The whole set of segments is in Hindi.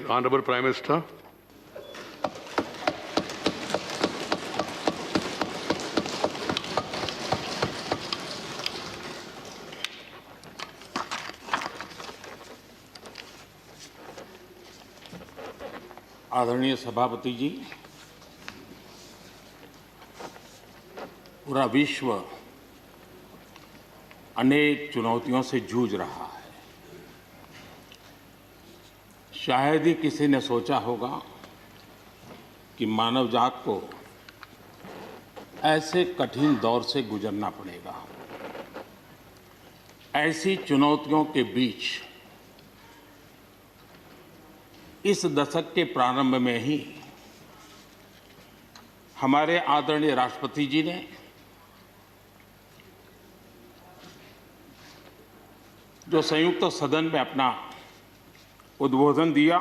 Honorable Prime Minister. आदरणीय सभापति जी, पूरा विश्व अनेक चुनौतियों से जूझ रहा है। शायद ही किसी ने सोचा होगा कि मानव जात को ऐसे कठिन दौर से गुजरना पड़ेगा। ऐसी चुनौतियों के बीच इस दशक के प्रारंभ में ही हमारे आदरणीय राष्ट्रपति जी ने जो संयुक्त सदन में अपना उद्बोधन दिया,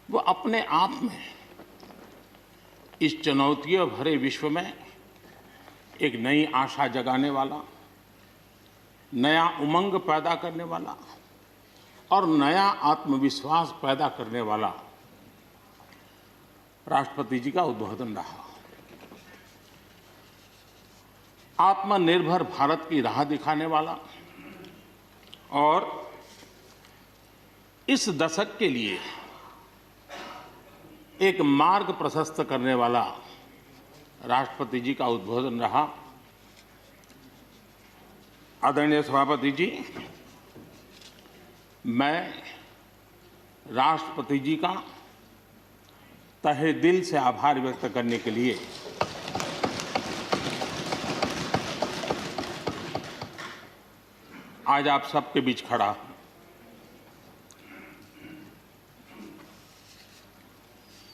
वो अपने आप में इस चुनौतियों भरे विश्व में एक नई आशा जगाने वाला, नया उमंग पैदा करने वाला और नया आत्मविश्वास पैदा करने वाला राष्ट्रपति जी का उद्बोधन रहा। आत्मनिर्भर भारत की राह दिखाने वाला और इस दशक के लिए एक मार्ग प्रशस्त करने वाला राष्ट्रपति जी का उद्बोधन रहा। आदरणीय सभापति जी, मैं राष्ट्रपति जी का तहे दिल से आभार व्यक्त करने के लिए आज आप सबके बीच खड़ा हूं।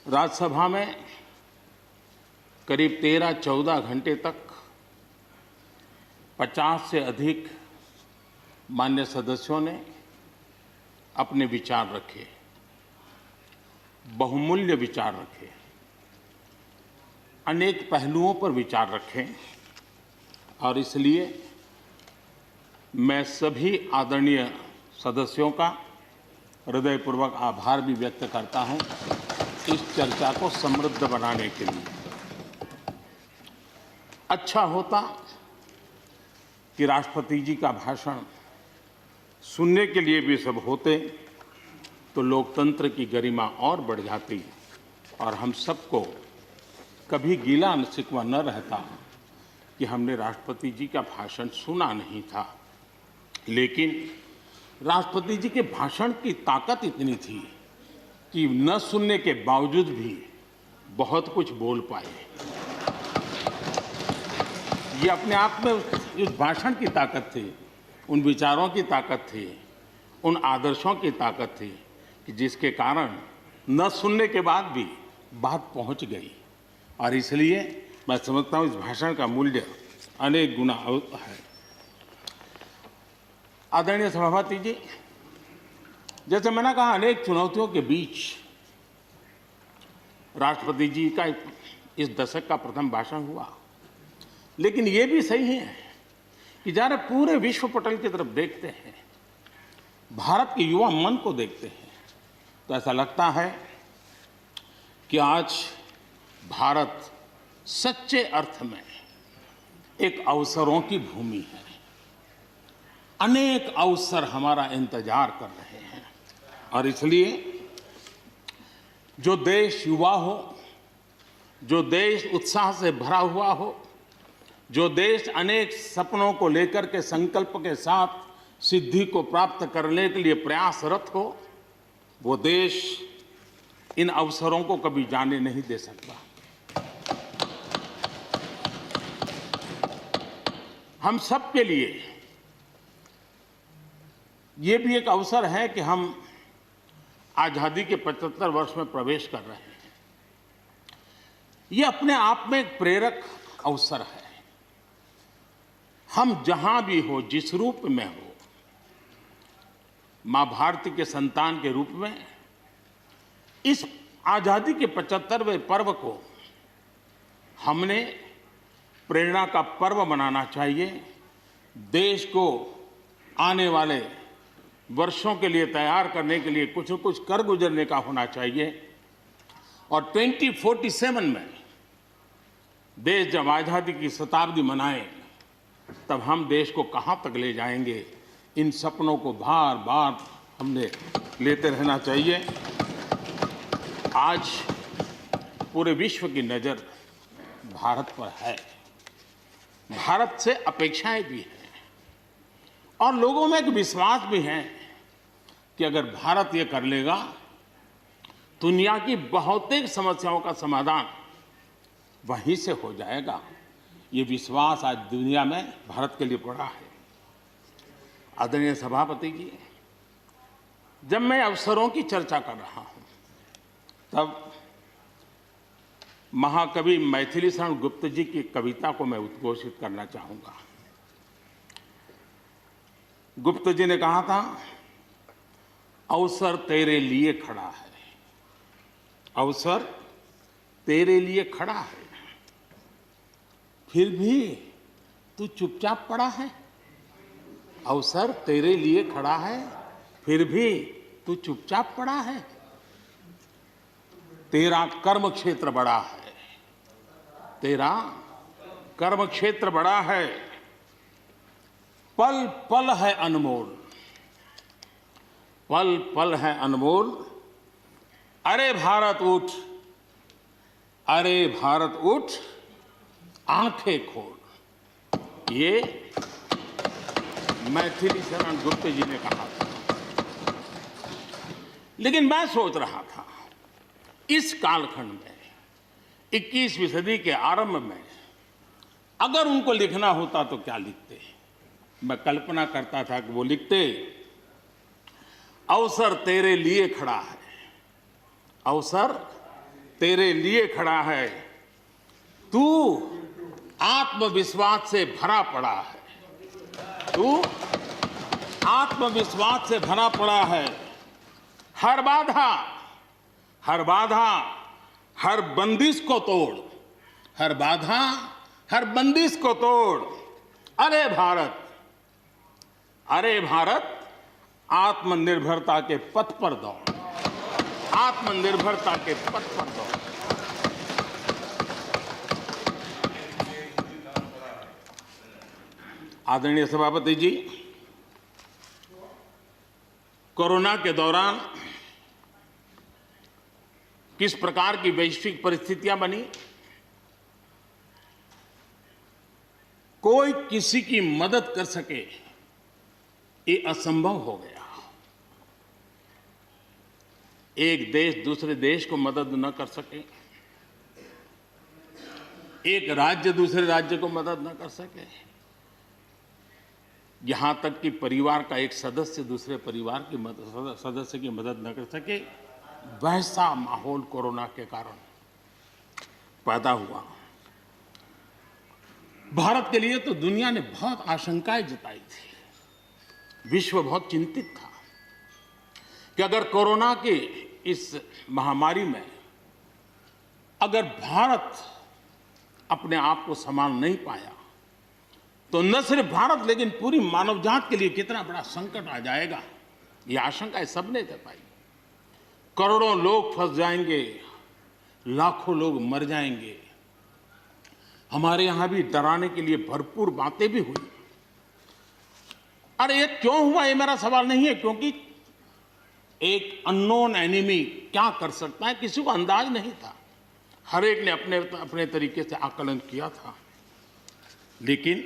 राज्यसभा में करीब 13-14 घंटे तक 50 से अधिक मान्य सदस्यों ने अपने विचार रखे, बहुमूल्य विचार रखे, अनेक पहलुओं पर विचार रखे और इसलिए मैं सभी आदरणीय सदस्यों का हृदयपूर्वक आभार भी व्यक्त करता हूं इस चर्चा को समृद्ध बनाने के लिए। अच्छा होता कि राष्ट्रपति जी का भाषण सुनने के लिए भी सब होते तो लोकतंत्र की गरिमा और बढ़ जाती और हम सबको कभी गिला शिकवा न रहता कि हमने राष्ट्रपति जी का भाषण सुना नहीं था। लेकिन राष्ट्रपति जी के भाषण की ताकत इतनी थी कि न सुनने के बावजूद भी बहुत कुछ बोल पाए। ये अपने आप में उस भाषण की ताकत थी, उन विचारों की ताकत थी, उन आदर्शों की ताकत थी कि जिसके कारण न सुनने के बाद भी बात पहुंच गई। और इसलिए मैं समझता हूं इस भाषण का मूल्य अनेक गुना है। आदरणीय सभापति जी, जैसे मैंने कहा, अनेक चुनौतियों के बीच राष्ट्रपति जी का इस दशक का प्रथम भाषण हुआ। लेकिन ये भी सही है कि जरा पूरे विश्व पटल की तरफ देखते हैं, भारत के युवा मन को देखते हैं, तो ऐसा लगता है कि आज भारत सच्चे अर्थ में एक अवसरों की भूमि है। अनेक अवसर हमारा इंतजार कर रहे हैं और इसलिए जो देश युवा हो, जो देश उत्साह से भरा हुआ हो, जो देश अनेक सपनों को लेकर के संकल्प के साथ सिद्धि को प्राप्त करने के लिए प्रयासरत हो, वो देश इन अवसरों को कभी जाने नहीं दे सकता। हम सब के लिए ये भी एक अवसर है कि हम आजादी के 75 वर्ष में प्रवेश कर रहे हैं। ये अपने आप में एक प्रेरक अवसर है। हम जहां भी हो, जिस रूप में हो, मां भारती के संतान के रूप में इस आजादी के 75वें पर्व को हमने प्रेरणा का पर्व बनाना चाहिए। देश को आने वाले वर्षों के लिए तैयार करने के लिए कुछ न कुछ कर गुजरने का होना चाहिए। और 2047 में देश जब आज़ादी की शताब्दी मनाए तब हम देश को कहाँ तक ले जाएंगे, इन सपनों को बार बार हमने लेते रहना चाहिए। आज पूरे विश्व की नज़र भारत पर है, भारत से अपेक्षाएं भी हैं और लोगों में एक विश्वास भी है कि अगर भारत ये कर लेगा दुनिया की बहुतेक समस्याओं का समाधान वहीं से हो जाएगा। ये विश्वास आज दुनिया में भारत के लिए पड़ा है। आदरणीय सभापति जी, जब मैं अवसरों की चर्चा कर रहा हूं तब महाकवि मैथिली शरण गुप्त जी की कविता को मैं उद्घोषित करना चाहूंगा। गुप्त जी ने कहा था, अवसर तेरे लिए खड़ा है, अवसर तेरे लिए खड़ा है, फिर भी तू चुपचाप पड़ा है। अवसर तेरे लिए खड़ा है, फिर भी तू चुपचाप पड़ा है। तेरा कर्म क्षेत्र बड़ा है, तेरा कर्म क्षेत्र बड़ा है, पल पल है अनमोल, पल पल है अनमोल। अरे भारत उठ, अरे भारत उठ, आंखें खोल। ये मैथिली शरण गुप्त जी ने कहा था। लेकिन मैं सोच रहा था, इस कालखंड में 21वीं सदी के आरंभ में अगर उनको लिखना होता तो क्या लिखते। मैं कल्पना करता था कि वो लिखते, अवसर तेरे लिए खड़ा है, अवसर तेरे लिए खड़ा है, तू आत्मविश्वास से भरा पड़ा है, तू आत्मविश्वास से भरा पड़ा है। हर बाधा, हर बाधा, हर बंदिश को तोड़, हर बाधा, हर बंदिश को तोड़। अरे भारत, अरे भारत, आत्मनिर्भरता के पथ पर दौड़, आत्मनिर्भरता के पथ पर दौड़। आदरणीय सभापति जी, कोरोना के दौरान किस प्रकार की वैश्विक परिस्थितियां बनी, कोई किसी की मदद कर सके ये असंभव हो गया। एक देश दूसरे देश को मदद न कर सके, एक राज्य दूसरे राज्य को मदद न कर सके, यहां तक कि परिवार का एक सदस्य दूसरे परिवार की सदस्य की मदद न कर सके, वैसा माहौल कोरोना के कारण पैदा हुआ। भारत के लिए तो दुनिया ने बहुत आशंकाएं जताई थी, विश्व बहुत चिंतित था कि अगर कोरोना के इस महामारी में अगर भारत अपने आप को संभाल नहीं पाया तो न सिर्फ भारत लेकिन पूरी मानव जात के लिए कितना बड़ा संकट आ जाएगा, ये आशंकाएं सबने जताई। करोड़ों लोग फंस जाएंगे, लाखों लोग मर जाएंगे। हमारे यहां भी डराने के लिए भरपूर बातें भी हुई। अरे ये क्यों हुआ, ये मेरा सवाल नहीं है, क्योंकि एक अननोन एनिमी क्या कर सकता है किसी को अंदाज नहीं था। हर एक ने अपने अपने तरीके से आकलन किया था। लेकिन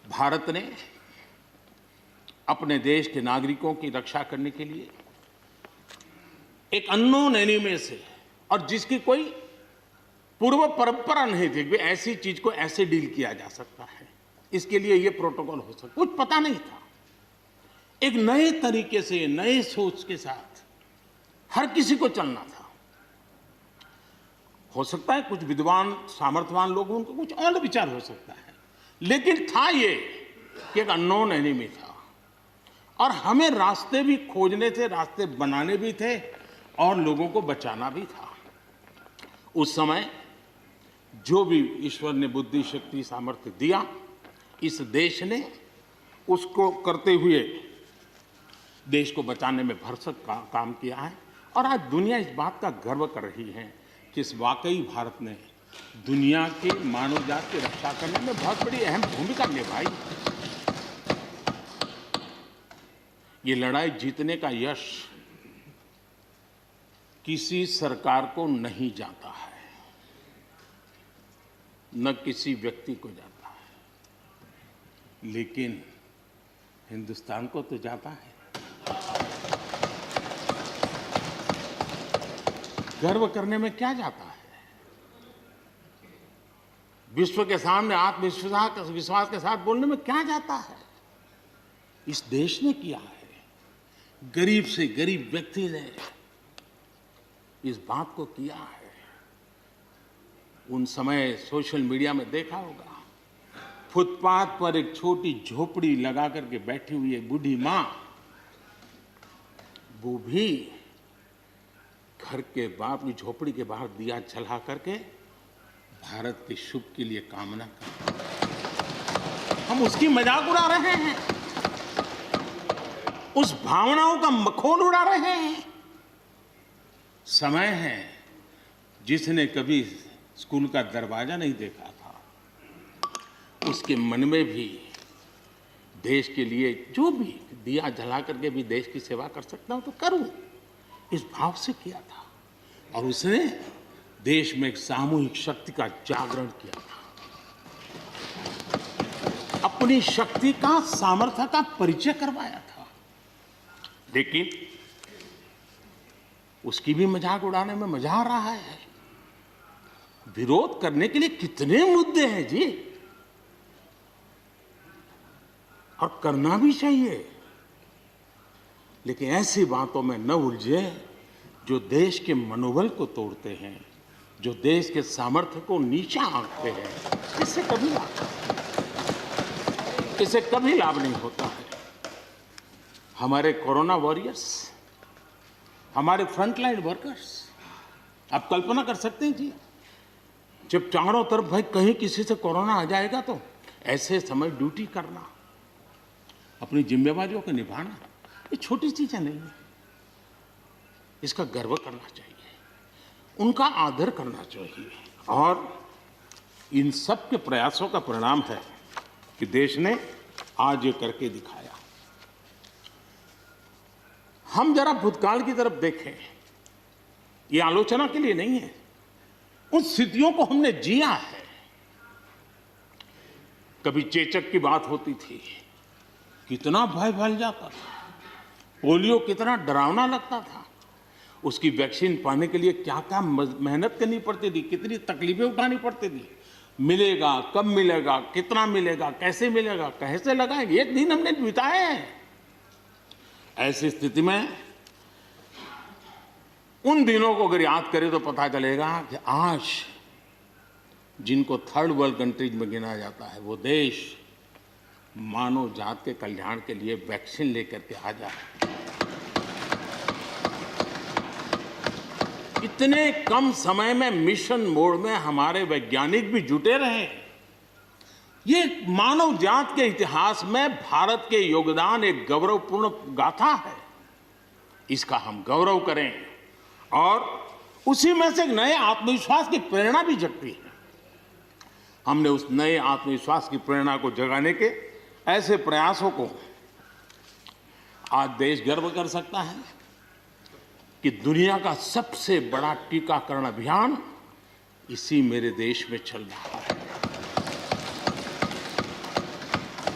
भारत ने अपने देश के नागरिकों की रक्षा करने के लिए एक अननोन एनिमी से, और जिसकी कोई पूर्व परंपरा नहीं थी कि ऐसी चीज को ऐसे डील किया जा सकता है, इसके लिए ये प्रोटोकॉल हो सकता, कुछ पता नहीं था। एक नए तरीके से, नए सोच के साथ हर किसी को चलना था। हो सकता है कुछ विद्वान सामर्थ्यवान लोग, उनको कुछ और विचार हो सकता है, लेकिन था ये कि एक अननोन एनिमी था और हमें रास्ते भी खोजने थे, रास्ते बनाने भी थे और लोगों को बचाना भी था। उस समय जो भी ईश्वर ने बुद्धि, शक्ति, सामर्थ्य दिया, इस देश ने उसको करते हुए देश को बचाने में भरसक काम किया है। और आज दुनिया इस बात का गर्व कर रही है कि इस वाकई भारत ने दुनिया की मानव जात की रक्षा करने में बहुत बड़ी अहम भूमिका निभाई। ये लड़ाई जीतने का यश किसी सरकार को नहीं जाता है, न किसी व्यक्ति को जाता है, लेकिन हिंदुस्तान को तो जाता है। गर्व करने में क्या जाता है? विश्व के सामने आत्मविश्वास के साथ बोलने में क्या जाता है? इस देश ने किया है। गरीब से गरीब व्यक्ति ने इस बात को किया है। उन समय सोशल मीडिया में देखा होगा, फुटपाथ पर एक छोटी झोपड़ी लगा करके बैठी हुई एक बूढ़ी मां, वो भी घर के बाप की झोपड़ी के बाहर दिया जला करके भारत के शुभ के लिए कामना करते। हम उसकी मजाक उड़ा रहे हैं, उस भावनाओं का मखौल उड़ा रहे हैं। समय है, जिसने कभी स्कूल का दरवाजा नहीं देखा था, उसके मन में भी देश के लिए जो भी दिया जला करके भी देश की सेवा कर सकता हूं तो करूं, इस भाव से किया था। और उसने देश में एक सामूहिक शक्ति का जागरण किया था, अपनी शक्ति का, सामर्थ्य का परिचय करवाया था। लेकिन उसकी भी मजाक उड़ाने में मजा आ रहा है। विरोध करने के लिए कितने मुद्दे हैं जी, और करना भी चाहिए, लेकिन ऐसी बातों में न उलझे जो देश के मनोबल को तोड़ते हैं, जो देश के सामर्थ्य को नीचा आंकते हैं। इससे कभी लाभ नहीं होता है। हमारे कोरोना वॉरियर्स, हमारे फ्रंटलाइन वर्कर्स, आप कल्पना कर सकते हैं जी, जब चारों तरफ भाई कहीं किसी से कोरोना आ जाएगा तो ऐसे समय ड्यूटी करना, अपनी जिम्मेवारियों को निभाना, ये छोटी चीजें नहीं है। इसका गर्व करना चाहिए, उनका आदर करना चाहिए। और इन सब के प्रयासों का परिणाम है कि देश ने आज ये करके दिखाया। हम जरा भूतकाल की तरफ देखें, ये आलोचना के लिए नहीं है, उन स्थितियों को हमने जिया है। कभी चेचक की बात होती थी, कितना भय फैल जाता था, पोलियो कितना डरावना लगता था, उसकी वैक्सीन पाने के लिए क्या क्या मेहनत करनी पड़ती थी, कितनी तकलीफें उठानी पड़ती थी। मिलेगा, कब मिलेगा, कितना मिलेगा, कैसे मिलेगा, कैसे लगाएंगे, एक दिन हमने बिताए हैं। ऐसी स्थिति में उन दिनों को अगर याद करें तो पता चलेगा कि आज जिनको थर्ड वर्ल्ड कंट्रीज में गिना जाता है, वो देश मानव जात के कल्याण के लिए वैक्सीन लेकर के आ जाए। इतने कम समय में मिशन मोड में हमारे वैज्ञानिक भी जुटे रहे। ये मानव जात के इतिहास में भारत के योगदान एक गौरवपूर्ण गाथा है। इसका हम गौरव करें और उसी में से एक नए आत्मविश्वास की प्रेरणा भी जगती है। हमने उस नए आत्मविश्वास की प्रेरणा को जगाने के ऐसे प्रयासों को आज देश गर्व कर सकता है कि दुनिया का सबसे बड़ा टीकाकरण अभियान इसी मेरे देश में चल रहा है।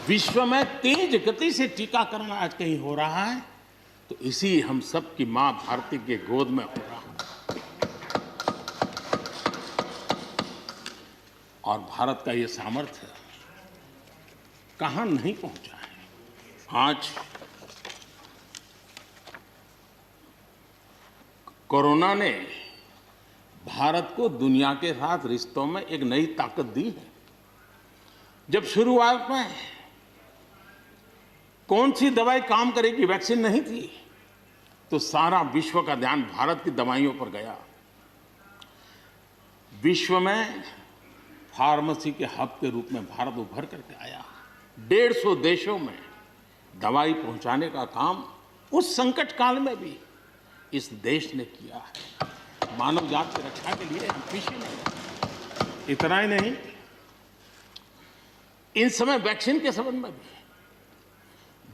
विश्व में तेज गति से टीकाकरण आज कहीं हो रहा है तो इसी हम सब की मां भारती के गोद में हो रहा है। और भारत का ये सामर्थ्य कहां नहीं पहुंचा है। आज कोरोना ने भारत को दुनिया के साथ रिश्तों में एक नई ताकत दी है। जब शुरुआत में कौन सी दवाई काम करेगी, वैक्सीन नहीं थी, तो सारा विश्व का ध्यान भारत की दवाइयों पर गया। विश्व में फार्मेसी के हब के रूप में भारत उभर करके आया। 150 देशों में दवाई पहुंचाने का काम उस संकट काल में भी इस देश ने किया है। मानव जात की रक्षा के लिए हम पीछे नहीं। इतना ही नहीं, इन समय वैक्सीन के संबंध में भी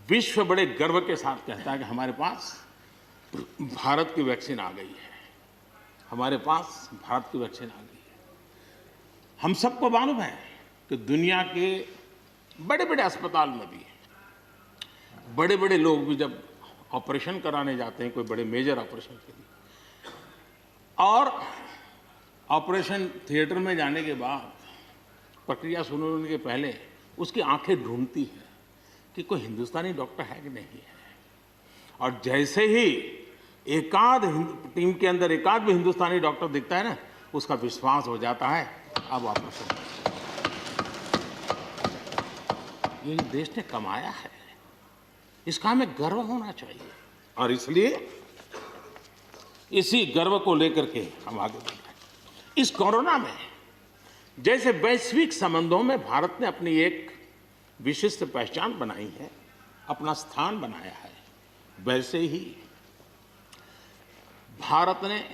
विश्व बड़े गर्व के साथ कहता है कि हमारे पास भारत की वैक्सीन आ गई है, हमारे पास भारत की वैक्सीन आ गई है। हम सबको मालूम है कि दुनिया के बड़े बड़े अस्पताल में भी बड़े बड़े लोग भी जब ऑपरेशन कराने जाते हैं, कोई बड़े मेजर ऑपरेशन के लिए, और ऑपरेशन थिएटर में जाने के बाद प्रक्रिया शुरू होने के पहले उसकी आंखें ढूंढती हैं कि कोई हिंदुस्तानी डॉक्टर है कि नहीं है। और जैसे ही एकाध टीम के अंदर एकाध भी हिंदुस्तानी डॉक्टर दिखता है ना, उसका विश्वास हो जाता है अब ऑपरेशन। ये देश ने कमाया है, इसका हमें गर्व होना चाहिए। और इसलिए इसी गर्व को लेकर के हम आगे बढ़ रहे हैं। इस कोरोना में जैसे वैश्विक संबंधों में भारत ने अपनी एक विशिष्ट पहचान बनाई है, अपना स्थान बनाया है, वैसे ही भारत ने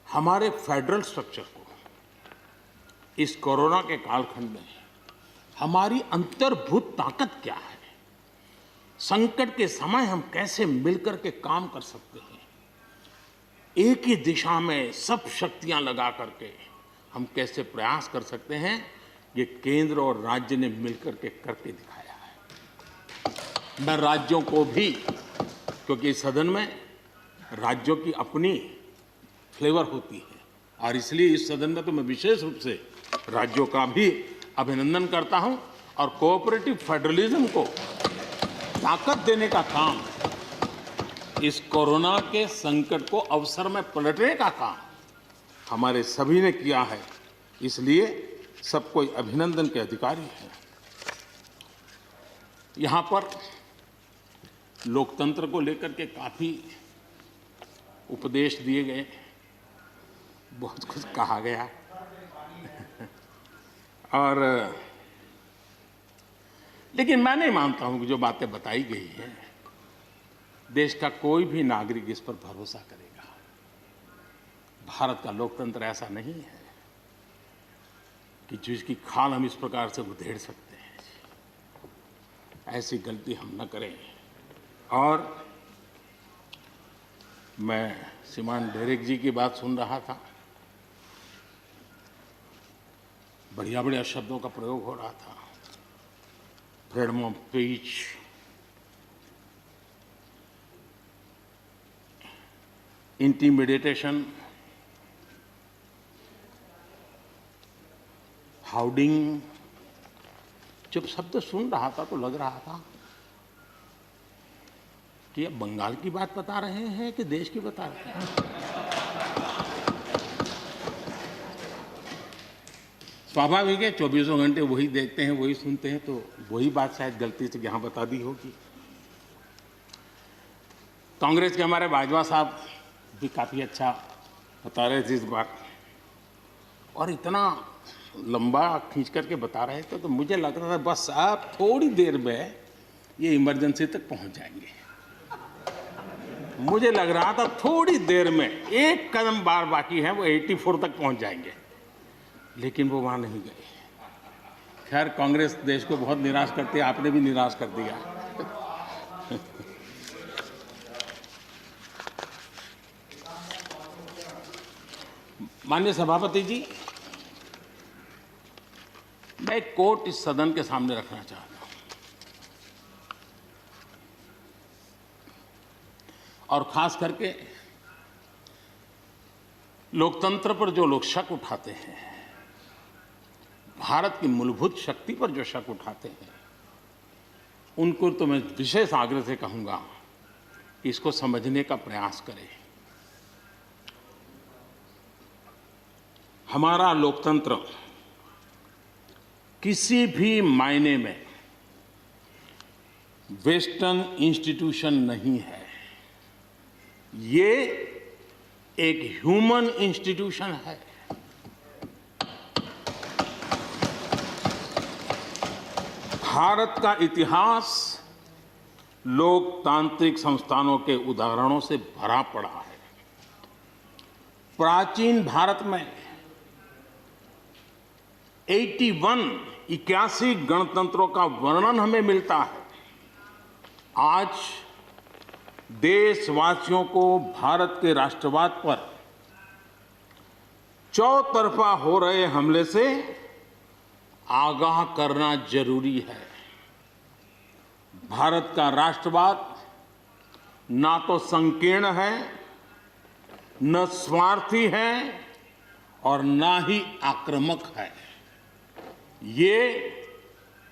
हमारे फेडरल स्ट्रक्चर को इस कोरोना के कालखंड में हमारी अंतर्भूत ताकत क्या है, संकट के समय हम कैसे मिलकर के काम कर सकते हैं, एक ही दिशा में सब शक्तियां लगा करके हम कैसे प्रयास कर सकते हैं, ये केंद्र और राज्य ने मिलकर के करके दिखाया है। मैं राज्यों को भी, क्योंकि इस सदन में राज्यों की अपनी फ्लेवर होती है, और इसलिए इस सदन में तो मैं विशेष रूप से राज्यों का भी अभिनंदन करता हूं, और कोऑपरेटिव फेडरलिज्म को ताकत देने का काम, इस कोरोना के संकट को अवसर में पलटने का काम हमारे सभी ने किया है। इसलिए सब कोई अभिनंदन के अधिकारी हैं। यहाँ पर लोकतंत्र को लेकर के काफी उपदेश दिए गए, बहुत कुछ कहा गया और लेकिन मैं नहीं मानता हूं कि जो बातें बताई गई हैं देश का कोई भी नागरिक इस पर भरोसा करेगा। भारत का लोकतंत्र ऐसा नहीं है कि जिसकी खाल हम इस प्रकार से उधेड़ सकते हैं। ऐसी गलती हम न करें। और मैं श्रीमान डेरेक जी की बात सुन रहा था, बढ़िया बढ़िया शब्दों का प्रयोग हो रहा था, फ्रीडम ऑफ स्पीच, इंटिमिडेशन, हाउडिंग। जब शब्द सुन रहा था तो लग रहा था कि ये बंगाल की बात बता रहे हैं कि देश की बता रहे हैं। स्वाभाविक है, 24 घंटे वही देखते हैं, वही सुनते हैं, तो वही बात शायद गलती से यहाँ बता दी होगी। कांग्रेस के हमारे बाजवा साहब भी काफी अच्छा बता रहे थे इस बार, और इतना लंबा खींच करके बता रहे थे तो मुझे लग रहा था बस आप थोड़ी देर में ये इमरजेंसी तक पहुंच जाएंगे। मुझे लग रहा था थोड़ी देर में एक कदम बार बाकी है, वो 84 तक पहुंच जाएंगे, लेकिन वो वहां नहीं गए। खैर, कांग्रेस देश को बहुत निराश करती है, आपने भी निराश कर दिया। माननीय सभापति जी, मैं एक कोट इस सदन के सामने रखना चाहता हूं, और खास करके लोकतंत्र पर जो लोग शक उठाते हैं, भारत की मूलभूत शक्ति पर जो शक उठाते हैं, उनको तो मैं विशेष आग्रह से कहूंगा कि इसको समझने का प्रयास करें। हमारा लोकतंत्र किसी भी मायने में वेस्टर्न इंस्टीट्यूशन नहीं है, ये एक ह्यूमन इंस्टीट्यूशन है। भारत का इतिहास लोकतांत्रिक संस्थानों के उदाहरणों से भरा पड़ा है। प्राचीन भारत में 81 गणतंत्रों का वर्णन हमें मिलता है। आज देशवासियों को भारत के राष्ट्रवाद पर चौतरफा हो रहे हमले से आगाह करना जरूरी है। भारत का राष्ट्रवाद ना तो संकीर्ण है, न स्वार्थी है और ना ही आक्रामक है। ये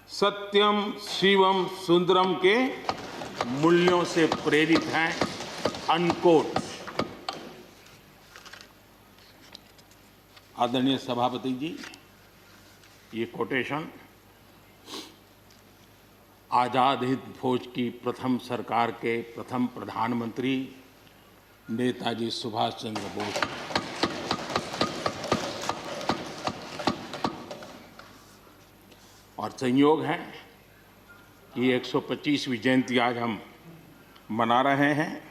सत्यम शिवम सुंदरम के मूल्यों से प्रेरित है। अनकोट। आदरणीय सभापति जी, ये कोटेशन आजाद हिंद फौज की प्रथम सरकार के प्रथम प्रधानमंत्री नेताजी सुभाष चंद्र बोस। और संयोग है कि 125वीं जयंती आज हम मना रहे हैं,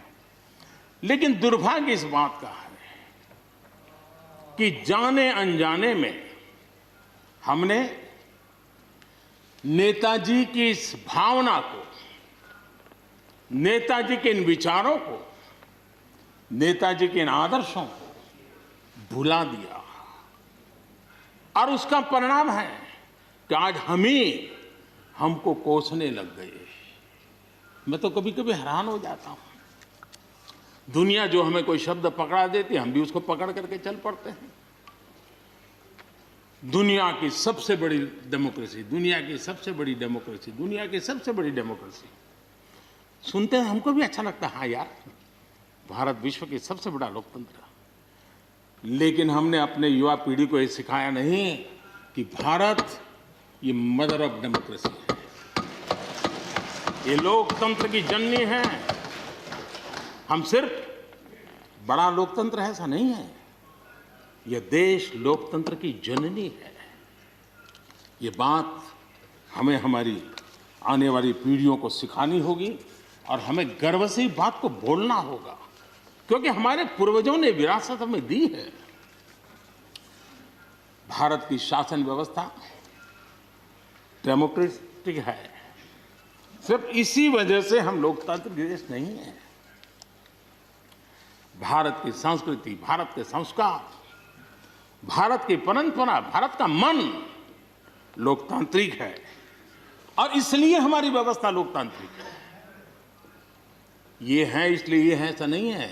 लेकिन दुर्भाग्य इस बात का है कि जाने अनजाने में हमने नेताजी की इस भावना को, नेताजी के इन विचारों को, नेताजी के इन आदर्शों को भुला दिया। और उसका परिणाम है कि आज हमको कोसने लग गए। मैं तो कभी कभी हैरान हो जाता हूं। दुनिया जो हमें कोई शब्द पकड़ा देती है, हम भी उसको पकड़ करके चल पड़ते हैं। दुनिया की सबसे बड़ी डेमोक्रेसी, दुनिया की सबसे बड़ी डेमोक्रेसी, दुनिया की सबसे बड़ी डेमोक्रेसी सुनते हैं, हमको भी अच्छा लगता है। हाँ यार, भारत विश्व की सबसे बड़ा लोकतंत्र। लेकिन हमने अपने युवा पीढ़ी को ये सिखाया नहीं कि भारत ये मदर ऑफ डेमोक्रेसी है, ये लोकतंत्र की जननी है। हम सिर्फ बड़ा लोकतंत्र है ऐसा नहीं है, यह देश लोकतंत्र की जननी है। ये बात हमें हमारी आने वाली पीढ़ियों को सिखानी होगी और हमें गर्व से इस बात को बोलना होगा, क्योंकि हमारे पूर्वजों ने विरासत हमें दी है। भारत की शासन व्यवस्था डेमोक्रेटिक है। सिर्फ इसी वजह से हम लोकतांत्रिक देश नहीं है। भारत की संस्कृति, भारत के संस्कार, भारत की परंपरा, भारत का मन लोकतांत्रिक है और इसलिए हमारी व्यवस्था लोकतांत्रिक है। ये है इसलिए ये है ऐसा नहीं है,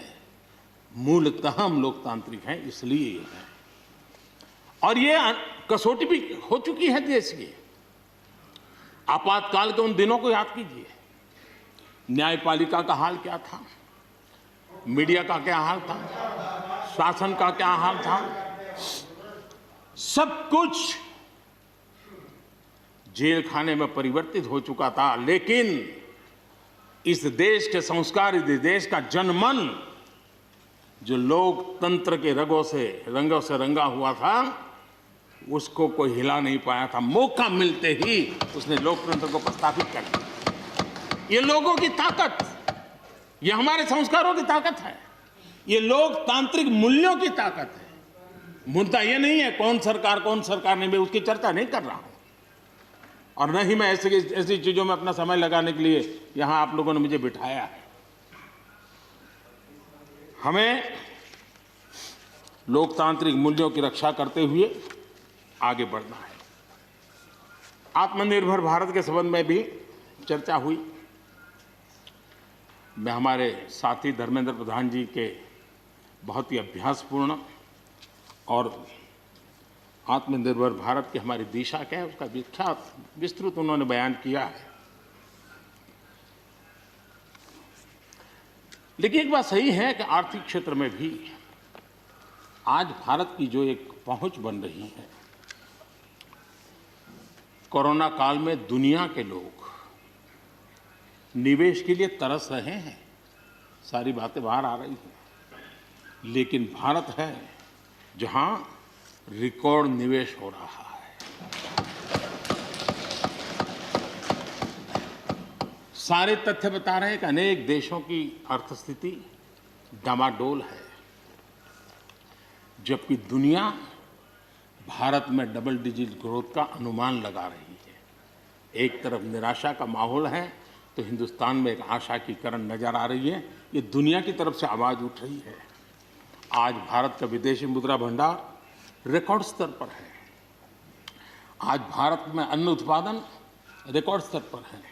मूलतः हम लोकतांत्रिक हैं इसलिए ये है। और ये कसौटी भी हो चुकी है देश की। आपातकाल के उन दिनों को याद कीजिए। न्यायपालिका का हाल क्या था, मीडिया का क्या हाल था, शासन का क्या हाल था। सब कुछ जेल खाने में परिवर्तित हो चुका था, लेकिन इस देश के संस्कार, इस देश का जनमन जो लोकतंत्र के रंगों से रंगा हुआ था, उसको कोई हिला नहीं पाया था। मौका मिलते ही उसने लोकतंत्र को प्रस्थापित कर दिया। ये लोगों की ताकत, ये हमारे संस्कारों की ताकत है, ये लोकतांत्रिक मूल्यों की ताकत है। मुद्दा ये नहीं है कौन सरकार नहीं, मैं उसकी चर्चा नहीं कर रहा हूं और न ही मैं ऐसी चीजों में अपना समय लगाने के लिए यहां आप लोगों ने मुझे बिठाया है। हमें लोकतांत्रिक मूल्यों की रक्षा करते हुए आगे बढ़ना है। आत्मनिर्भर भारत के संबंध में भी चर्चा हुई। मैं हमारे साथी धर्मेंद्र प्रधान जी के बहुत ही अभ्यासपूर्ण और आत्मनिर्भर भारत की हमारी दिशा क्या है उसका विख्यात विस्तृत उन्होंने बयान किया है। लेकिन एक बात सही है कि आर्थिक क्षेत्र में भी आज भारत की जो एक पहुंच बन रही है, कोरोना काल में दुनिया के लोग निवेश के लिए तरस रहे हैं, सारी बातें बाहर आ रही हैं, लेकिन भारत है जहां रिकॉर्ड निवेश हो रहा है। सारे तथ्य बता रहे हैं कि अनेक देशों की अर्थस्थिति डामाडोल है, जबकि दुनिया भारत में डबल डिजिट ग्रोथ का अनुमान लगा रही है। एक तरफ निराशा का माहौल है तो हिंदुस्तान में एक आशा की किरण नजर आ रही है। ये दुनिया की तरफ से आवाज उठ रही है। आज भारत का विदेशी मुद्रा भंडार रिकॉर्ड स्तर पर है। आज भारत में अन्न उत्पादन रिकॉर्ड स्तर पर है।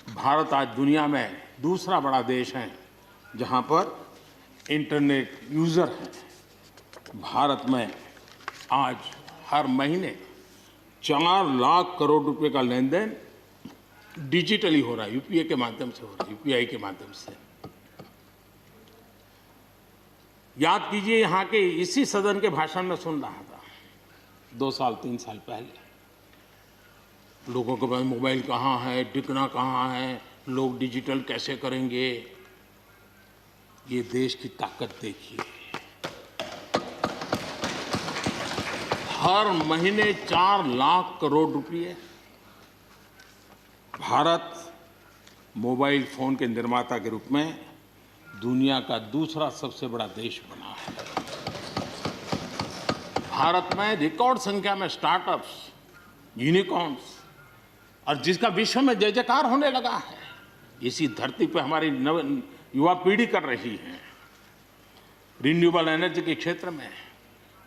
भारत आज दुनिया में दूसरा बड़ा देश है जहां पर इंटरनेट यूजर हैं। भारत में आज हर महीने 4 लाख करोड़ रुपए का लेन देन डिजिटली हो रहा है, यूपीआई के माध्यम से हो रहा है, यूपीआई के माध्यम से। याद कीजिए, यहाँ के इसी सदन के भाषण में सुन रहा था 2 साल 3 साल पहले, लोगों के पास मोबाइल कहाँ है, टिकना कहाँ है, लोग डिजिटल कैसे करेंगे। ये देश की ताकत देखिए, हर महीने 4 लाख करोड़ रुपए भारत मोबाइल फोन के निर्माता के रूप में दुनिया का दूसरा सबसे बड़ा देश बना है। भारत में रिकॉर्ड संख्या में स्टार्टअप्स, यूनिकॉर्न्स, और जिसका विश्व में जय जयकार होने लगा है। इसी धरती पर हमारी युवा पीढ़ी कर रही है। रिन्यूएबल एनर्जी के क्षेत्र में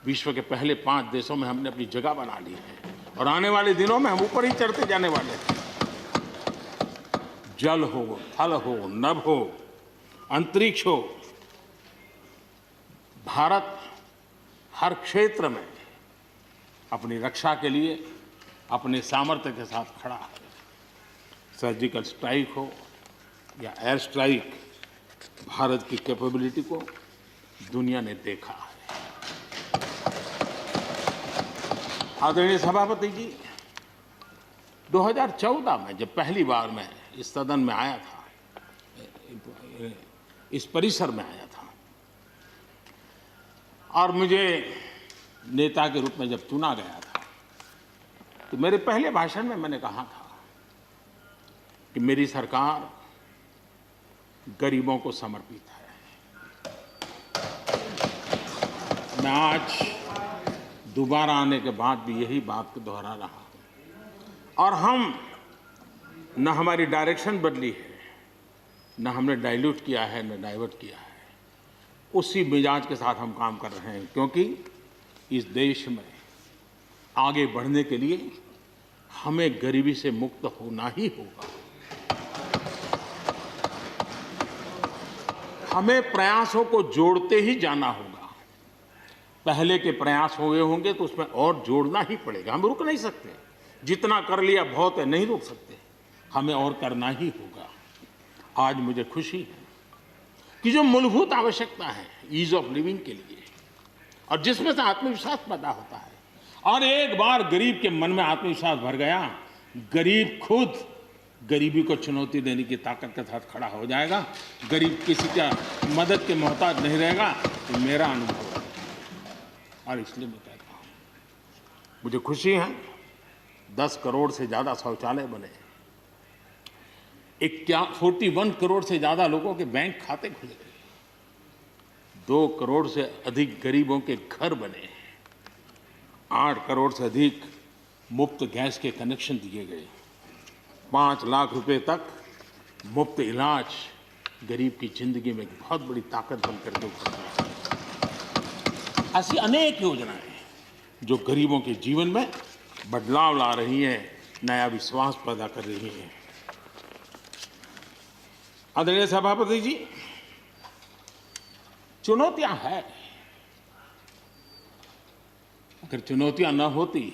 विश्व के पहले 5 देशों में हमने अपनी जगह बना ली है और आने वाले दिनों में हम ऊपर ही चढ़ते जाने वाले हैं। जल हो, थल हो, नभ हो, अंतरिक्ष हो, भारत हर क्षेत्र में अपनी रक्षा के लिए अपने सामर्थ्य के साथ खड़ा है। सर्जिकल स्ट्राइक हो या एयर स्ट्राइक, भारत की कैपेबिलिटी को दुनिया ने देखा है। आदरणीय सभापति जी, 2014 में जब पहली बार मैं इस सदन में आया था, इस परिसर में आया था, और मुझे नेता के रूप में जब चुना गया था, तो मेरे पहले भाषण में मैंने कहा था कि मेरी सरकार गरीबों को समर्पित है। मैं आज दोबारा आने के बाद भी यही बात को दोहरा रहा हूं। और हम न हमारी डायरेक्शन बदली है, न हमने डाइल्यूट किया है, न डाइवर्ट किया है। उसी मिजाज के साथ हम काम कर रहे हैं, क्योंकि इस देश में आगे बढ़ने के लिए हमें गरीबी से मुक्त होना ही होगा। हमें प्रयासों को जोड़ते ही जाना होगा। पहले के प्रयास हुए होंगे तो उसमें और जोड़ना ही पड़ेगा। हम रुक नहीं सकते। जितना कर लिया बहुत है, नहीं रुक सकते। हमें और करना ही होगा। आज मुझे खुशी है कि जो मूलभूत आवश्यकता है ईज ऑफ लिविंग के लिए, और जिसमें से आत्मविश्वास पैदा होता है, और एक बार गरीब के मन में आत्मविश्वास भर गया, गरीब खुद गरीबी को चुनौती देने की ताकत के साथ खड़ा हो जाएगा। गरीब किसी का मदद के मोहताज नहीं रहेगा। ये मेरा अनुभव है और इसलिए मैं कहता हूँ, मुझे खुशी है 10 करोड़ से ज़्यादा शौचालय बने, 41 करोड़ से ज़्यादा लोगों के बैंक खाते खुले, 2 करोड़ से अधिक गरीबों के घर बने, 8 करोड़ से अधिक मुफ्त गैस के कनेक्शन दिए गए, 5 लाख रुपए तक मुफ्त इलाज गरीब की जिंदगी में एक बहुत बड़ी ताकत बनकर के उभरती है। ऐसी अनेक योजनाएं जो गरीबों के जीवन में बदलाव ला रही हैं, नया विश्वास पैदा कर रही हैं। आदरणीय सभापति जी, चुनौतियां हैं। अगर चुनौतियां न होती,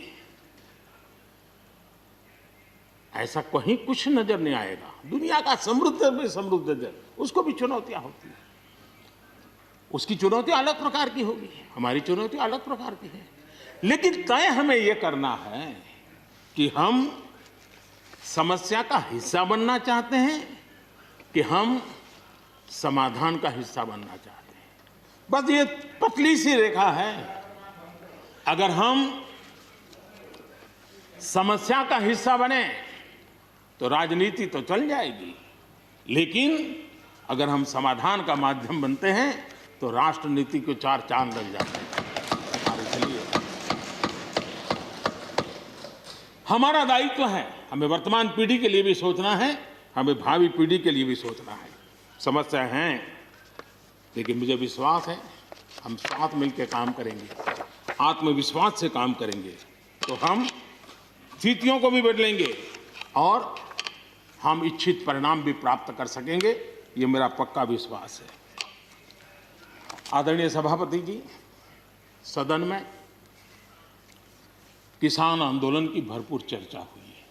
ऐसा कहीं कुछ नजर नहीं आएगा। दुनिया का समृद्ध में समृद्ध देश, उसको भी चुनौतियां होती हैं। उसकी चुनौती अलग प्रकार की होगी, हमारी चुनौती अलग प्रकार की है। लेकिन तय हमें यह करना है कि हम समस्या का हिस्सा बनना चाहते हैं कि हम समाधान का हिस्सा बनना चाहते हैं। बस ये पतली सी रेखा है। अगर हम समस्या का हिस्सा बने तो राजनीति तो चल जाएगी, लेकिन अगर हम समाधान का माध्यम बनते हैं तो राष्ट्रनीति को 4 चांद लग जाते हैं। और इसलिए हमारा दायित्व है, हमें वर्तमान पीढ़ी के लिए भी सोचना है, हमें भावी पीढ़ी के लिए भी सोचना है। समस्या है, लेकिन मुझे विश्वास है हम साथ मिलकर काम करेंगे, आत्मविश्वास से काम करेंगे तो हम स्थितियों को भी बदलेंगे और हम इच्छित परिणाम भी प्राप्त कर सकेंगे। ये मेरा पक्का विश्वास है। आदरणीय सभापति जी, सदन में किसान आंदोलन की भरपूर चर्चा हुई है।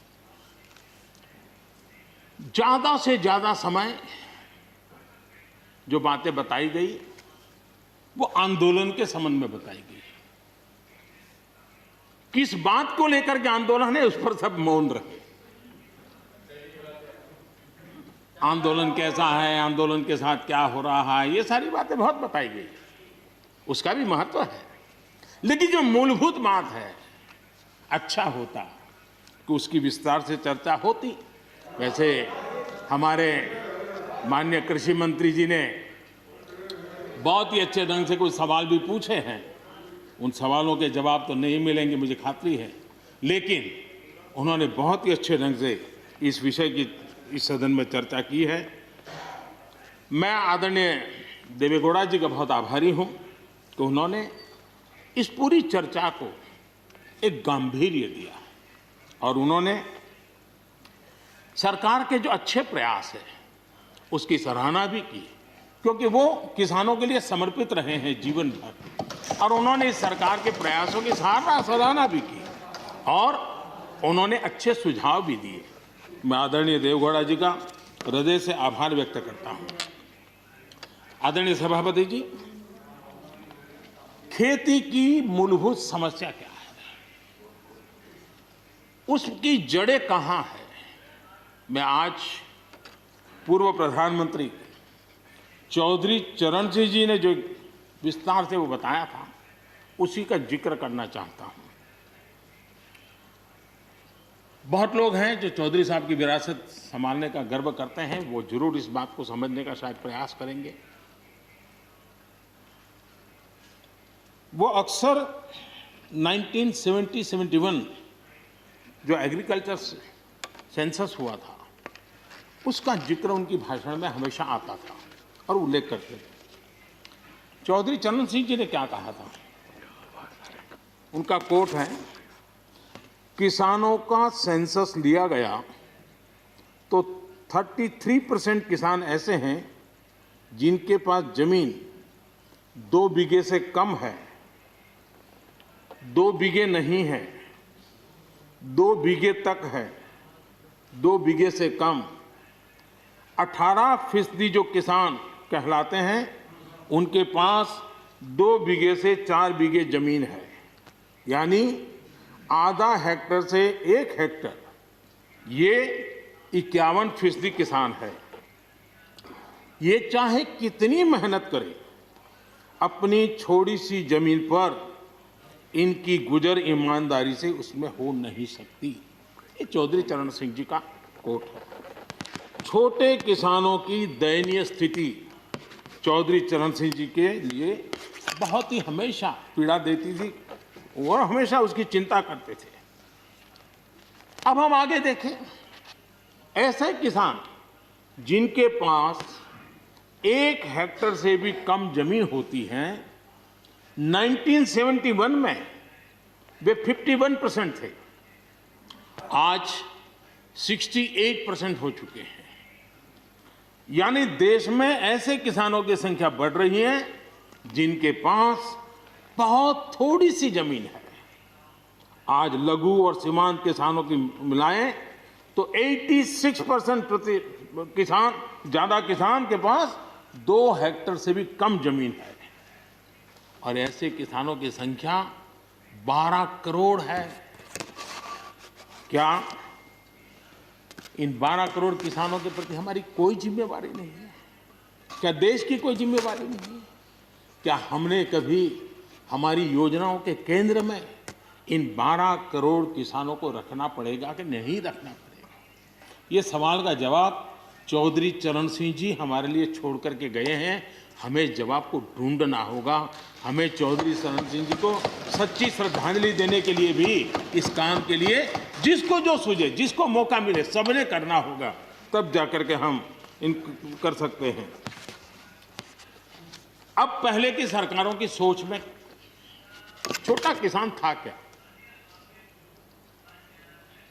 ज्यादा से ज्यादा समय जो बातें बताई गई वो आंदोलन के संबंध में बताई गई। किस बात को लेकर के आंदोलन है उस पर सब मौन रहे। आंदोलन कैसा है, आंदोलन के साथ क्या हो रहा है, ये सारी बातें बहुत बताई गई, उसका भी महत्व है। लेकिन जो मूलभूत बात है, अच्छा होता कि उसकी विस्तार से चर्चा होती। वैसे हमारे माननीय कृषि मंत्री जी ने बहुत ही अच्छे ढंग से कुछ सवाल भी पूछे हैं। उन सवालों के जवाब तो नहीं मिलेंगे, मुझे खातरी है, लेकिन उन्होंने बहुत ही अच्छे ढंग से इस विषय की इस सदन में चर्चा की है। मैं आदरणीय देवेगौड़ा जी का बहुत आभारी हूं कि उन्होंने इस पूरी चर्चा को एक गांधीर्य दिया और उन्होंने सरकार के जो अच्छे प्रयास है उसकी सराहना भी की, क्योंकि वो किसानों के लिए समर्पित रहे हैं जीवन भर, और उन्होंने इस सरकार के प्रयासों की सराहना भी की और उन्होंने अच्छे सुझाव भी दिए। मैं आदरणीय देवेगौड़ा जी का हृदय से आभार व्यक्त करता हूं। आदरणीय सभापति जी, खेती की मूलभूत समस्या क्या है, उसकी जड़ें कहां है, मैं आज पूर्व प्रधानमंत्री चौधरी चरण सिंह जी ने जो विस्तार से वो बताया था उसी का जिक्र करना चाहता हूं। बहुत लोग हैं जो चौधरी साहब की विरासत संभालने का गर्व करते हैं, वो जरूर इस बात को समझने का शायद प्रयास करेंगे। वो अक्सर 1970-71 जो एग्रीकल्चर सेंसस हुआ था उसका जिक्र उनकी भाषण में हमेशा आता था और उल्लेख करते थे। चौधरी चरण सिंह जी ने क्या कहा था, उनका कोट है, किसानों का सेंसस लिया गया तो 33% किसान ऐसे हैं जिनके पास जमीन 2 बीघे से कम है, 2 बीघे नहीं है, 2 बीघे तक है, 2 बीघे से कम। 18% जो किसान कहलाते हैं उनके पास 2 बीघे से 4 बीघे जमीन है, यानी आधा हेक्टर से 1 हेक्टर, ये 51% किसान है। ये चाहे कितनी मेहनत करे, अपनी छोटी सी जमीन पर इनकी गुजर ईमानदारी से उसमें हो नहीं सकती। ये चौधरी चरण सिंह जी का कोट है। छोटे किसानों की दयनीय स्थिति चौधरी चरण सिंह जी के लिए बहुत ही हमेशा पीड़ा देती थी और हमेशा उसकी चिंता करते थे। अब हम आगे देखें, ऐसे किसान जिनके पास 1 हेक्टर से भी कम जमीन होती है, 1971 में वे 51% थे, आज 68% हो चुके हैं। यानी देश में ऐसे किसानों की संख्या बढ़ रही है जिनके पास बहुत थोड़ी सी जमीन है। आज लघु और सीमांत किसानों की मिलाएं तो 86% किसान, ज्यादा किसान के पास 2 हेक्टर से भी कम जमीन है, और ऐसे किसानों की संख्या 12 करोड़ है। क्या इन 12 करोड़ किसानों के प्रति हमारी कोई जिम्मेवारी नहीं है? क्या देश की कोई जिम्मेवारी नहीं है? क्या हमने कभी हमारी योजनाओं के केंद्र में इन 12 करोड़ किसानों को रखना पड़ेगा कि नहीं रखना पड़ेगा? ये सवाल का जवाब चौधरी चरण सिंह जी हमारे लिए छोड़ करके गए हैं। हमें जवाब को ढूंढना होगा। हमें चौधरी चरण सिंह जी को सच्ची श्रद्धांजलि देने के लिए भी इस काम के लिए जिसको जो सूझे, जिसको मौका मिले, सबने करना होगा, तब जाकर के हम इन कर सकते हैं। अब पहले की सरकारों की सोच में छोटा किसान था क्या?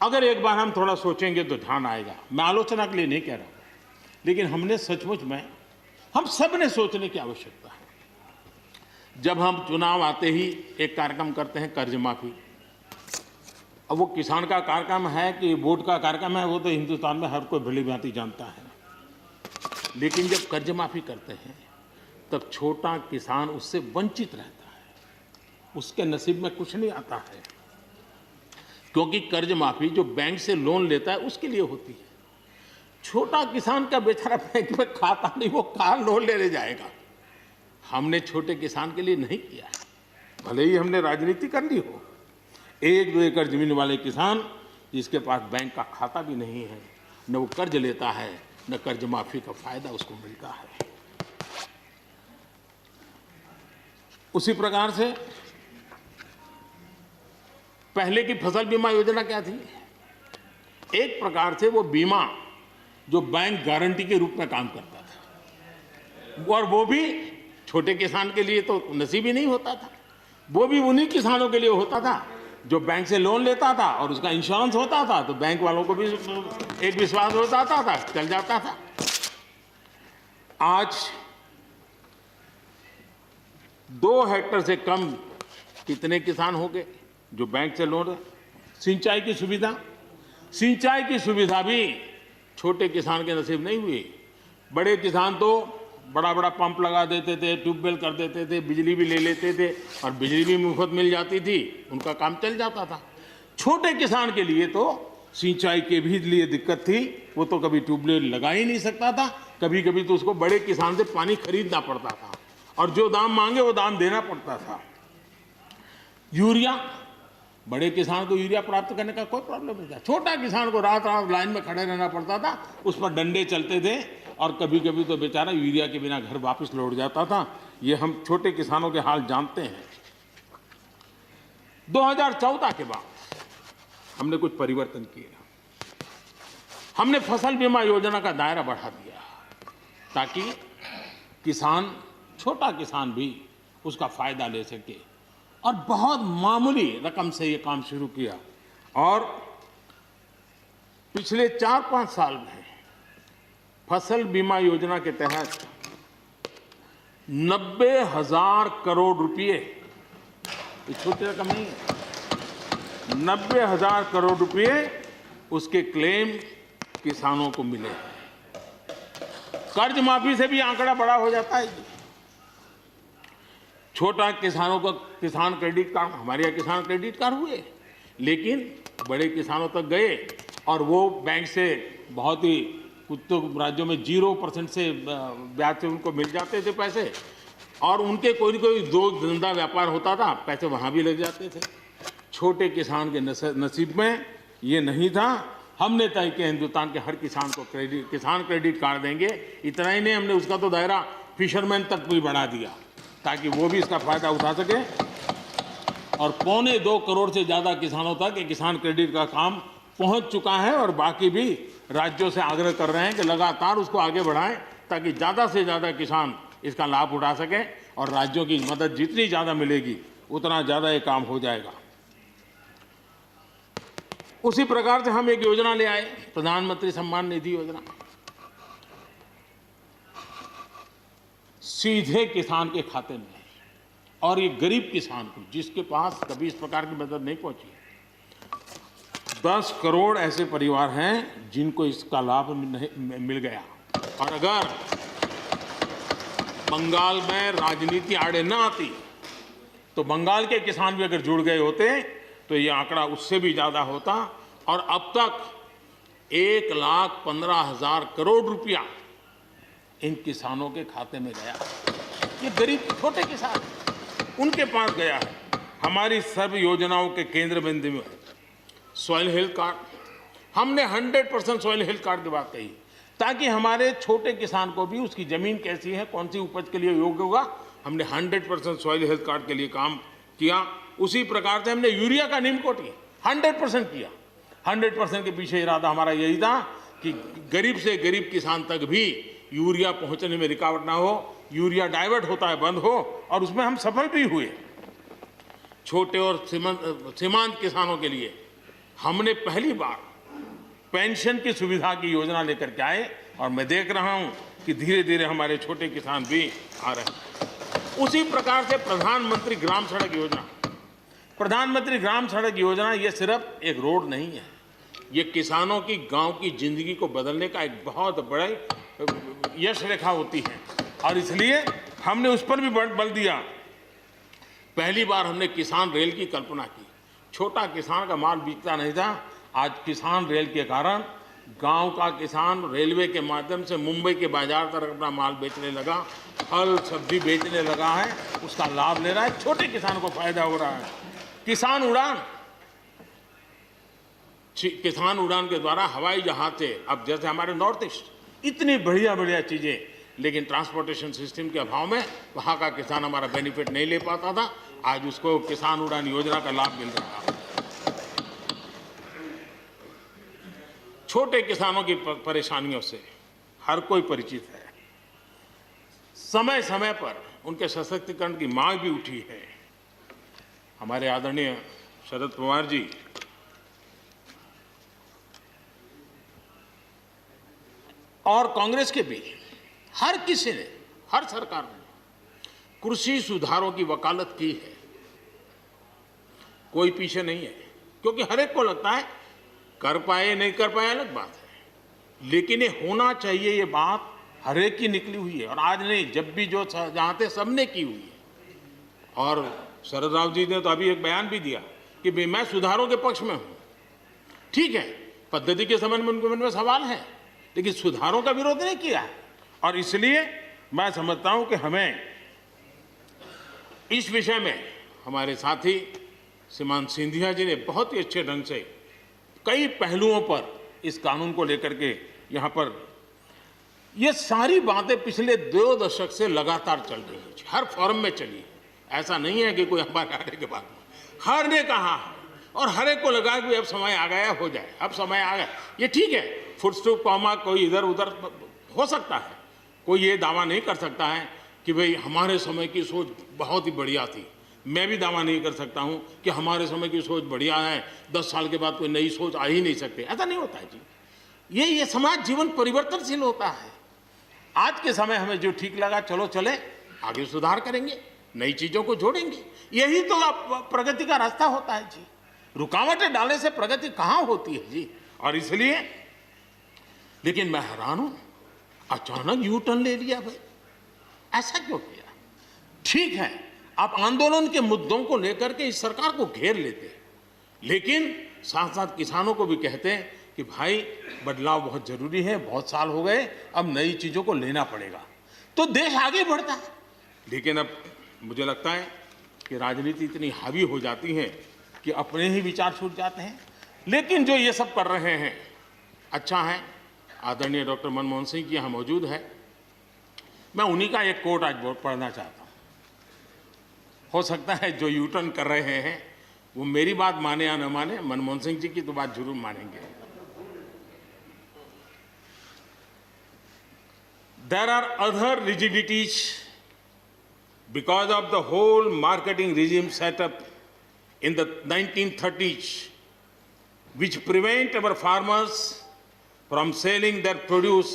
अगर एक बार हम थोड़ा सोचेंगे तो ध्यान आएगा। मैं आलोचना के लिए नहीं कह रहा हूं, लेकिन हमने सचमुच में, हम सब ने सोचने की आवश्यकता है। जब हम चुनाव आते ही एक कार्यक्रम करते हैं कर्ज माफी। अब वो किसान का कार्यक्रम है कि वोट का कार्यक्रम है, वो तो हिंदुस्तान में हर कोई भली भांति जानता है। लेकिन जब कर्ज माफी करते हैं तब छोटा किसान उससे वंचित रहता है, उसके नसीब में कुछ नहीं आता है, क्योंकि कर्ज माफी जो बैंक से लोन लेता है उसके लिए होती है। छोटा किसान का बेचारा बैंक में खाता नहीं, वो कहाँ लोन लेने जाएगा। हमने छोटे किसान के लिए नहीं किया है, भले ही हमने राजनीति कर ली हो। 1-2 एकड़ जमीन वाले किसान जिसके पास बैंक का खाता भी नहीं है, न वो कर्ज लेता है, न कर्ज माफी का फायदा उसको मिलता है। उसी प्रकार से पहले की फसल बीमा योजना क्या थी? एक प्रकार से वो बीमा जो बैंक गारंटी के रूप में काम करता था, और वो भी छोटे किसान के लिए तो नसीब ही नहीं होता था। वो भी उन्हीं किसानों के लिए होता था जो बैंक से लोन लेता था और उसका इंश्योरेंस होता था, तो बैंक वालों को भी एक विश्वास हो जाता था, चल जाता था। आज 2 हेक्टेयर से कम कितने किसान हो गए जो बैंक से लोन? सिंचाई की सुविधा भी छोटे किसान के नसीब नहीं हुई। बड़े किसान तो बड़ा बड़ा पंप लगा देते थे, ट्यूबवेल कर देते थे, बिजली भी ले लेते थे और बिजली भी मुफ्त मिल जाती थी, उनका काम चल जाता था। छोटे किसान के लिए तो सिंचाई के भी लिए दिक्कत थी, वो तो कभी ट्यूबवेल लगा ही नहीं सकता था, कभी कभी तो उसको बड़े किसान से पानी खरीदना पड़ता था और जो दाम मांगे वो दाम देना पड़ता था। यूरिया, बड़े किसान को यूरिया प्राप्त करने का कोई प्रॉब्लम नहीं था, छोटा किसान को रात रात लाइन में खड़े रहना पड़ता था, उस पर डंडे चलते थे और कभी कभी तो बेचारा यूरिया के बिना घर वापस लौट जाता था। ये हम छोटे किसानों के हाल जानते हैं। 2014 के बाद हमने कुछ परिवर्तन किए। हमने फसल बीमा योजना का दायरा बढ़ा दिया ताकि किसान, छोटा किसान भी उसका फायदा ले सके, और बहुत मामूली रकम से ये काम शुरू किया। और पिछले 4-5 साल में फसल बीमा योजना के तहत 90,000 करोड़ रुपए, ये छोटी रकम नहीं है, 90,000 करोड़ रुपए उसके क्लेम किसानों को मिले। कर्ज माफी से भी आंकड़ा बड़ा हो जाता है। छोटा किसानों का किसान क्रेडिट कार्ड, हमारे यहाँ किसान क्रेडिट कार्ड हुए, लेकिन बड़े किसानों तक गए और वो बैंक से बहुत ही, कुछ तो राज्यों में 0% से ब्याज से उनको मिल जाते थे पैसे, और उनके कोई न कोई दो धंधा व्यापार होता था, पैसे वहाँ भी लग जाते थे। छोटे किसान के नसीब में ये नहीं था। हमने तय किया हिंदुस्तान के हर किसान को किसान क्रेडिट कार्ड देंगे। इतना ही नहीं, हमने उसका तो दायरा फिशरमैन तक भी बढ़ा दिया ताकि वो भी इसका फायदा उठा सके। और 2.25 करोड़ से ज़्यादा किसानों तक ये किसान क्रेडिट का काम पहुंच चुका है, और बाकी भी राज्यों से आग्रह कर रहे हैं कि लगातार उसको आगे बढ़ाएं ताकि ज़्यादा से ज़्यादा किसान इसका लाभ उठा सकें, और राज्यों की मदद जितनी ज़्यादा मिलेगी उतना ज़्यादा ये काम हो जाएगा। उसी प्रकार से हम एक योजना ले आए, प्रधानमंत्री सम्मान निधि योजना। सीधे किसान के खाते में, और ये गरीब किसान को, जिसके पास कभी इस प्रकार की मदद नहीं पहुंची। 10 करोड़ ऐसे परिवार हैं जिनको इसका लाभ मिल गया। और अगर बंगाल में राजनीति आड़े न आती तो बंगाल के किसान भी अगर जुड़ गए होते तो ये आंकड़ा उससे भी ज़्यादा होता, और अब तक 1,15,000 करोड़ रुपया इन किसानों के खाते में गया। ये गरीब छोटे किसान, उनके पास गया है। हमारी सर्व योजनाओं के केंद्र बिंदु में सॉइल हेल्थ कार्ड, हमने 100% सॉइल हेल्थ कार्ड की बात कही, ताकि हमारे छोटे किसान को भी उसकी ज़मीन कैसी है, कौन सी उपज के लिए योग्य होगा, हमने 100% सॉइल हेल्थ कार्ड के लिए काम किया। उसी प्रकार से हमने यूरिया का निमकोटी 100% किया। 100% के पीछे इरादा हमारा यही था कि गरीब से गरीब किसान तक भी यूरिया पहुंचने में रुकावट ना हो, यूरिया डाइवर्ट होता है बंद हो, और उसमें हम सफल भी हुए। छोटे और सीमांत किसानों के लिए हमने पहली बार पेंशन की सुविधा की योजना लेकर के आए, और मैं देख रहा हूं कि धीरे धीरे हमारे छोटे किसान भी आ रहे हैं। उसी प्रकार से प्रधानमंत्री ग्राम सड़क योजना, प्रधानमंत्री ग्राम सड़क योजना ये सिर्फ एक रोड नहीं है, ये किसानों की गांव की जिंदगी को बदलने का एक बहुत बड़े यश रेखा होती है, और इसलिए हमने उस पर भी बल दिया। पहली बार हमने किसान रेल की कल्पना की। छोटा किसान का माल बिकता नहीं था, आज किसान रेल के कारण गांव का किसान रेलवे के माध्यम से मुंबई के बाजार तक अपना माल बेचने लगा, फल सब्जी बेचने लगा है, उसका लाभ ले रहा है, छोटे किसान को फायदा हो रहा है। किसान उड़ान के द्वारा हवाई जहाज से, अब जैसे हमारे नॉर्थ ईस्ट इतनी बढ़िया बढ़िया चीजें, लेकिन ट्रांसपोर्टेशन सिस्टम के अभाव में वहां का किसान हमारा बेनिफिट नहीं ले पाता था, आज उसको किसान उड़ान योजना का लाभ मिल रहा है। छोटे किसानों की परेशानियों से हर कोई परिचित है। समय समय पर उनके सशक्तिकरण की मांग भी उठी है। हमारे आदरणीय शरद पवार जी और कांग्रेस के भी हर किसी ने, हर सरकार ने कृषि सुधारों की वकालत की है। कोई पीछे नहीं है, क्योंकि हर एक को लगता है कर पाए नहीं कर पाए अलग बात है, लेकिन ये होना चाहिए, ये बात हर एक की निकली हुई है। और आज नहीं, जब भी जो जहां थे सबने की हुई है। और शरद राव जी ने तो अभी एक बयान भी दिया कि भाई मैं सुधारों के पक्ष में हूं। ठीक है, पद्धति के संबंध में उनके मन में सवाल है, लेकिन सुधारों का विरोध नहीं किया है। और इसलिए मैं समझता हूं कि हमें इस विषय में हमारे साथी श्रीमान सिंधिया जी ने बहुत ही अच्छे ढंग से कई पहलुओं पर इस कानून को लेकर के यहाँ पर ये सारी बातें पिछले 2 दशक से लगातार चल रही है, हर फोरम में चली है। ऐसा नहीं है कि कोई हमारे आने के बाद, हर ने कहा है और हर एक को लगा कि अब समय आ गया, हो जाए, अब समय आ गया। ये ठीक है, फुट स्टॉप कॉमा कोई इधर उधर हो सकता है, कोई ये दावा नहीं कर सकता है कि भाई हमारे समय की सोच बहुत ही बढ़िया थी। मैं भी दावा नहीं कर सकता हूं कि हमारे समय की सोच बढ़िया है, 10 साल के बाद कोई नई सोच आ ही नहीं सकती। ऐसा नहीं होता है जी। ये समाज जीवन परिवर्तनशील होता है। आज के समय हमें जो ठीक लगा, चलो चले, आगे सुधार करेंगे, नई चीजों को जोड़ेंगे। यही तो प्रगति का रास्ता होता है जी। रुकावटें डालने से प्रगति कहां होती है जी। और इसलिए, लेकिन मैं हैरान हूं, अचानक यू टर्न ले लिया भाई, ऐसा क्यों किया? ठीक है, आप आंदोलन के मुद्दों को लेकर के इस सरकार को घेर लेते, लेकिन साथ साथ किसानों को भी कहते हैं कि भाई बदलाव बहुत जरूरी है, बहुत साल हो गए, अब नई चीजों को लेना पड़ेगा, तो देश आगे बढ़ता है। लेकिन अब मुझे लगता है कि राजनीति इतनी हावी हो जाती है कि अपने ही विचार छूट जाते हैं। लेकिन जो ये सब कर रहे हैं अच्छा है। आदरणीय डॉक्टर मनमोहन सिंह जी यहाँ मौजूद है, मैं उन्हीं का एक कोट आज पढ़ना चाहता हूँ। हो सकता है जो यू टर्न कर रहे हैं वो मेरी बात माने या न माने, मनमोहन सिंह जी की तो बात जरूर मानेंगे। There are other rigidities because of the whole marketing regime set up in the 1930s, which prevent our farmers from selling their produce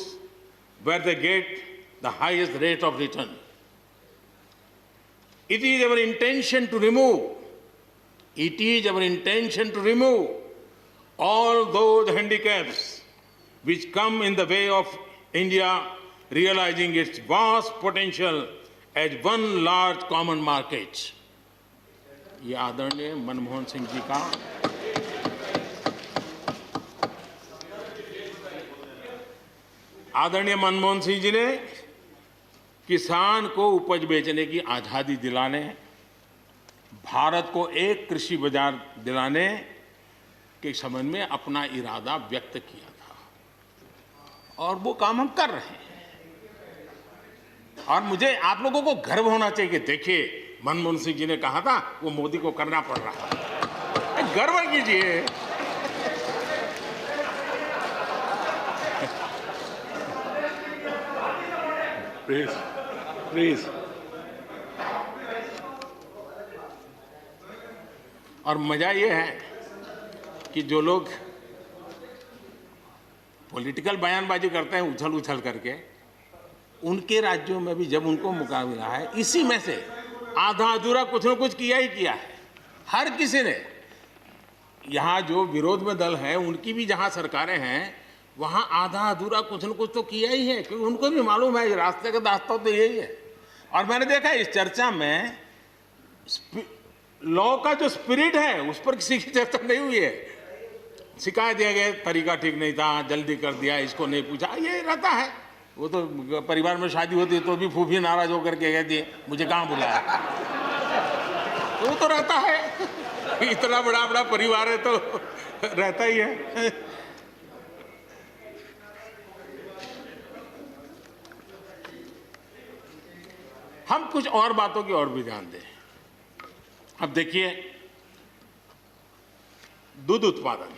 where they get the highest rate of return. It is our intention to remove all those handicaps which come in the way of India realizing its vast potential as one large common market. ये आदरणीय मनमोहन सिंह जी का आदरणीय मनमोहन सिंह जी ने किसान को उपज बेचने की आज़ादी दिलाने, भारत को एक कृषि बाजार दिलाने के संबंध में अपना इरादा व्यक्त किया था और वो काम हम कर रहे हैं। और मुझे आप लोगों को गर्व होना चाहिए कि देखिए मनमोहन सिंह जी ने कहा था वो मोदी को करना पड़ रहा है, गर्व कीजिए। Please please. और मजा ये है कि जो लोग पॉलिटिकल बयानबाजी करते हैं उछल उछल करके, उनके राज्यों में भी जब उनको मौका मिला है, इसी में से आधा अधूरा कुछ न कुछ किया ही किया है हर किसी ने। यहाँ जो विरोध में दल है उनकी भी जहाँ सरकारें हैं वहाँ आधा अधूरा कुछ न कुछ तो किया ही है, क्योंकि उनको भी मालूम है रास्ते का रास्ता तो यही है। और मैंने देखा इस चर्चा में लॉ का जो स्पिरिट है उस पर किसी की चर्चा नहीं हुई है। शिकायत दिया गया तरीका ठीक नहीं था, जल्दी कर दिया, इसको नहीं पूछा, ये रहता है। वो तो परिवार में शादी होती है तो भी फूफी नाराज होकर के कहती है मुझे कहाँ बुलाया, तो वो तो रहता है। इतना बड़ा बड़ा परिवार है तो रहता ही है। हम कुछ और बातों की ओर भी ध्यान दें। अब देखिए, दूध उत्पादन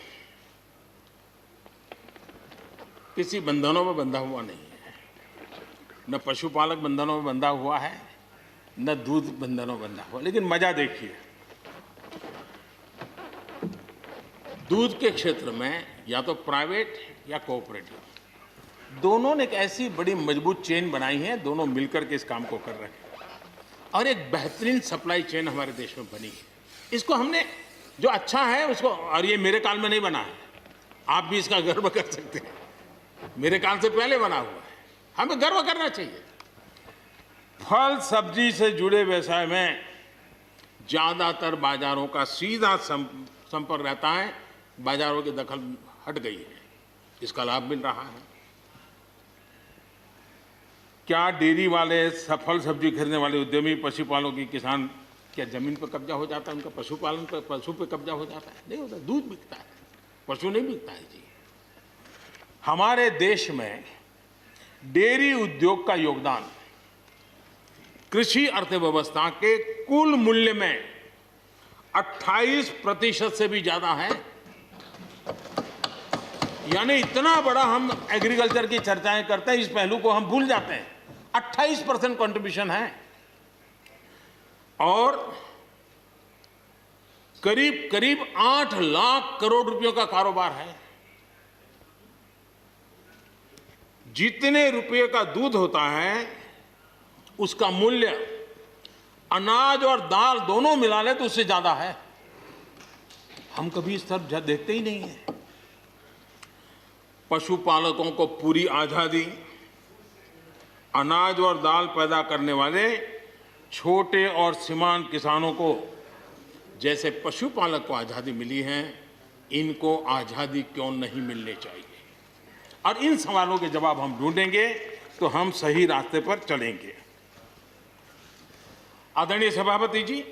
किसी बंधनों में बंधा हुआ नहीं है, न पशुपालक बंधनों में बंधा हुआ है, न दूध बंधनों में बंधा हुआ। लेकिन मजा देखिए, दूध के क्षेत्र में या तो प्राइवेट या कोऑपरेटिव दोनों ने एक ऐसी बड़ी मजबूत चेन बनाई है, दोनों मिलकर के इस काम को कर रहे हैं और एक बेहतरीन सप्लाई चेन हमारे देश में बनी है। इसको हमने जो अच्छा है उसको, और ये मेरे काल में नहीं बना है, आप भी इसका गर्व कर सकते हैं, मेरे काल से पहले बना हुआ है, हमें गर्व करना चाहिए। फल सब्जी से जुड़े व्यवसाय में ज्यादातर बाजारों का सीधा संपर्क रहता है, बाजारों की दखल हट गई है, इसका लाभ मिल रहा है। क्या डेयरी वाले, फल सब्जी खरीदने वाले उद्यमी, पशुपालकों की किसान, क्या जमीन पर कब्जा हो जाता है उनका, पशुपालन पर, पशु पे कब्जा हो जाता है? नहीं होता, दूध बिकता है, पशु नहीं बिकता है जी। हमारे देश में डेयरी उद्योग का योगदान कृषि अर्थव्यवस्था के कुल मूल्य में 28% से भी ज्यादा है। यानी इतना बड़ा हम एग्रीकल्चर की चर्चाएं करते हैं, इस पहलू को हम भूल जाते हैं। 28% कंट्रीब्यूशन है और करीब करीब 8 लाख करोड़ रुपयों का कारोबार है। जितने रुपये का दूध होता है उसका मूल्य अनाज और दाल दोनों मिला ले तो उससे ज्यादा है। हम कभी इस तरफ देखते ही नहीं है। पशुपालकों को पूरी आजादी, अनाज और दाल पैदा करने वाले छोटे और सीमांत किसानों को जैसे पशुपालक को आजादी मिली है, इनको आजादी क्यों नहीं मिलनी चाहिए? और इन सवालों के जवाब हम ढूंढेंगे तो हम सही रास्ते पर चलेंगे। आदरणीय सभापति जी,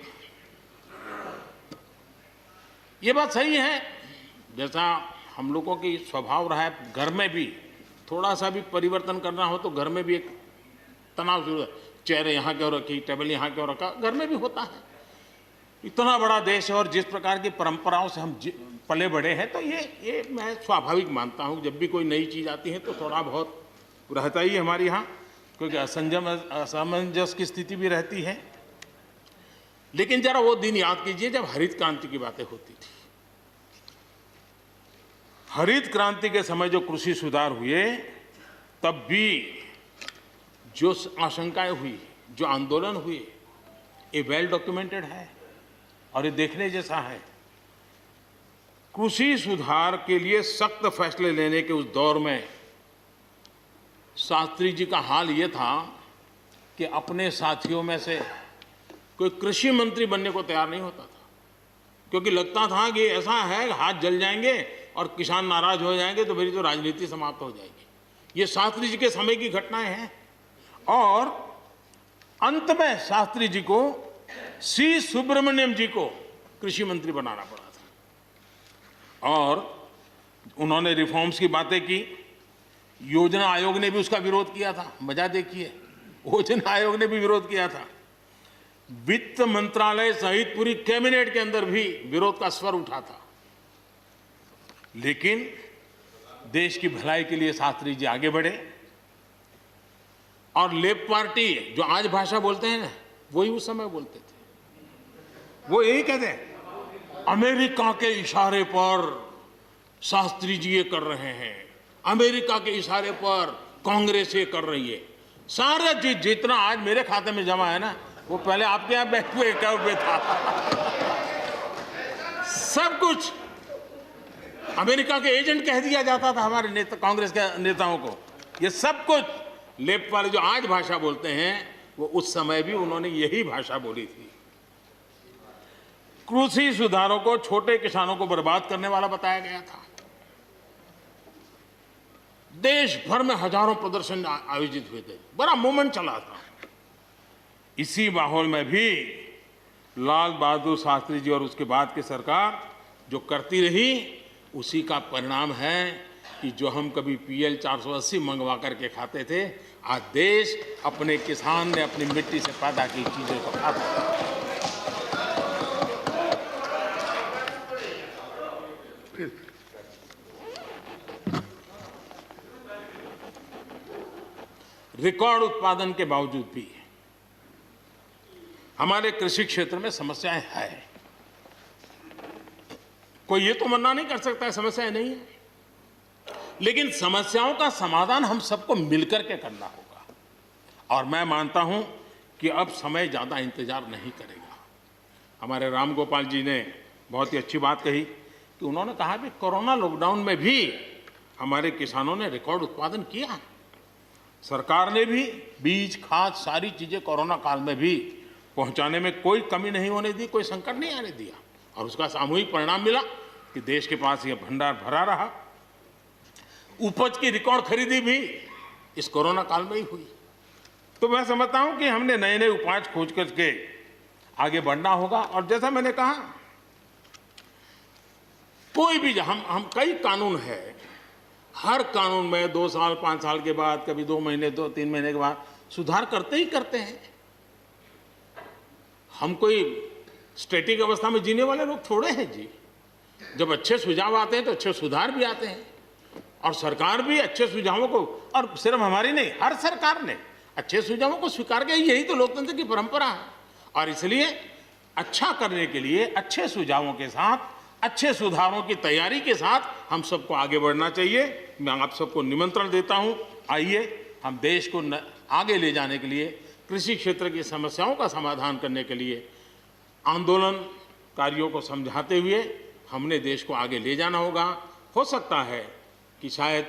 ये बात सही है, जैसा हम लोगों की स्वभाव रहा है, घर में भी थोड़ा सा भी परिवर्तन करना हो तो घर में भी एक तनाव शुरू है। चेयर यहाँ क्यों रखी, टेबल यहाँ क्यों रखा, घर में भी होता है। इतना बड़ा देश है और जिस प्रकार की परंपराओं से हम पले बढ़े हैं, तो ये मैं स्वाभाविक मानता हूँ। जब भी कोई नई चीज़ आती है तो थोड़ा बहुत रहता ही है हमारे यहाँ, क्योंकि असमंजस की स्थिति भी रहती है। लेकिन जरा वो दिन याद कीजिए जब हरित क्रांति की बातें होती थी। हरित क्रांति के समय जो कृषि सुधार हुए, तब भी जो आशंकाएं हुई, जो आंदोलन हुए, ये वेल डॉक्यूमेंटेड है और ये देखने जैसा है। कृषि सुधार के लिए सख्त फैसले लेने के उस दौर में शास्त्री जी का हाल ये था कि अपने साथियों में से कोई कृषि मंत्री बनने को तैयार नहीं होता था, क्योंकि लगता था कि ऐसा है हाथ जल जाएंगे और किसान नाराज हो जाएंगे तो मेरी तो राजनीति समाप्त हो जाएगी। ये शास्त्री जी के समय की घटनाएं हैं। और अंत में शास्त्री जी को सी सुब्रमण्यम जी को कृषि मंत्री बनाना पड़ा था। और उन्होंने रिफॉर्म्स की बातें की। योजना आयोग ने भी उसका विरोध किया था। मजा देखिए, योजना आयोग ने भी विरोध किया था। वित्त मंत्रालय सहित पूरी कैबिनेट के अंदर भी विरोध का स्वर उठा था। लेकिन देश की भलाई के लिए शास्त्री जी आगे बढ़े और लेफ्ट पार्टी जो आज भाषा बोलते हैं ना, वही उस समय बोलते थे। वो यही कहते हैं, अमेरिका के इशारे पर शास्त्री जी ये कर रहे हैं, अमेरिका के इशारे पर कांग्रेस ये कर रही है। सारा चीज जितना आज मेरे खाते में जमा है ना, वो पहले आपके यहाँ बैंक में अकाउंट में था। सब कुछ अमेरिका के एजेंट कह दिया जाता था हमारे नेता, कांग्रेस के नेताओं को। ये सब कुछ लेफ्ट वाले जो आज भाषा बोलते हैं, वो उस समय भी उन्होंने यही भाषा बोली थी। कृषि सुधारों को छोटे किसानों को बर्बाद करने वाला बताया गया था। देश भर में हजारों प्रदर्शन आयोजित हुए थे, बड़ा मूवमेंट चला था। इसी माहौल में भी लाल बहादुर शास्त्री जी और उसके बाद की सरकार जो करती रही, उसी का परिणाम है कि जो हम कभी PL 480 मंगवा करके खाते थे, आज देश अपने किसान ने अपनी मिट्टी से पैदा की चीजों को खाता है। रिकॉर्ड उत्पादन के बावजूद भी हमारे कृषि क्षेत्र में समस्याएं हैं। कोई ये तो मना नहीं कर सकता है समस्याएं नहीं है, लेकिन समस्याओं का समाधान हम सबको मिलकर के करना होगा। और मैं मानता हूं कि अब समय ज्यादा इंतजार नहीं करेगा। हमारे राम गोपाल जी ने बहुत ही अच्छी बात कही कि उन्होंने कहा कि कोरोना लॉकडाउन में भी हमारे किसानों ने रिकॉर्ड उत्पादन किया। सरकार ने भी बीज, खाद, सारी चीजें कोरोना काल में भी पहुंचाने में कोई कमी नहीं होने दी, कोई संकट नहीं आने दिया, और उसका सामूहिक परिणाम मिला कि देश के पास यह भंडार भरा रहा। उपज की रिकॉर्ड खरीदी भी इस कोरोना काल में ही हुई। तो मैं समझता हूं कि हमने नए नए उपाय खोज करके आगे बढ़ना होगा। और जैसा मैंने कहा, कोई भी हम कई कानून है, हर कानून में 2 साल 5 साल के बाद, कभी 2 महीने 2-3 महीने के बाद सुधार करते ही करते हैं। हम कोई स्टैटिक अवस्था में जीने वाले लोग थोड़े हैं जी। जब अच्छे सुझाव आते हैं तो अच्छे सुधार भी आते हैं, और सरकार भी अच्छे सुझावों को, और सिर्फ हमारी नहीं, हर सरकार ने अच्छे सुझावों को स्वीकार किया। यही तो लोकतंत्र की परंपरा है। और इसलिए अच्छा करने के लिए अच्छे सुझावों के साथ, अच्छे सुधारों की तैयारी के साथ हम सबको आगे बढ़ना चाहिए। मैं आप सबको निमंत्रण देता हूं, आइए हम देश को आगे ले जाने के लिए, कृषि क्षेत्र की समस्याओं का समाधान करने के लिए आंदोलनकारियों को समझाते हुए हमने देश को आगे ले जाना होगा। हो सकता है कि शायद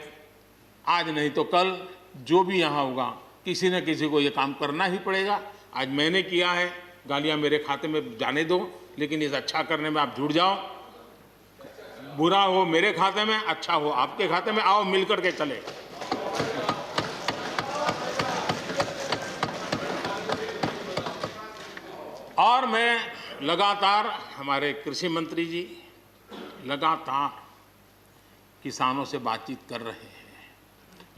आज नहीं तो कल जो भी यहाँ होगा, किसी न किसी को ये काम करना ही पड़ेगा। आज मैंने किया है, गालियाँ मेरे खाते में जाने दो, लेकिन इस अच्छा करने में आप जुड़ जाओ। बुरा हो मेरे खाते में, अच्छा हो आपके खाते में, आओ मिलकर के चले। और मैं लगातार, हमारे कृषि मंत्री जी लगातार किसानों से बातचीत कर रहे हैं,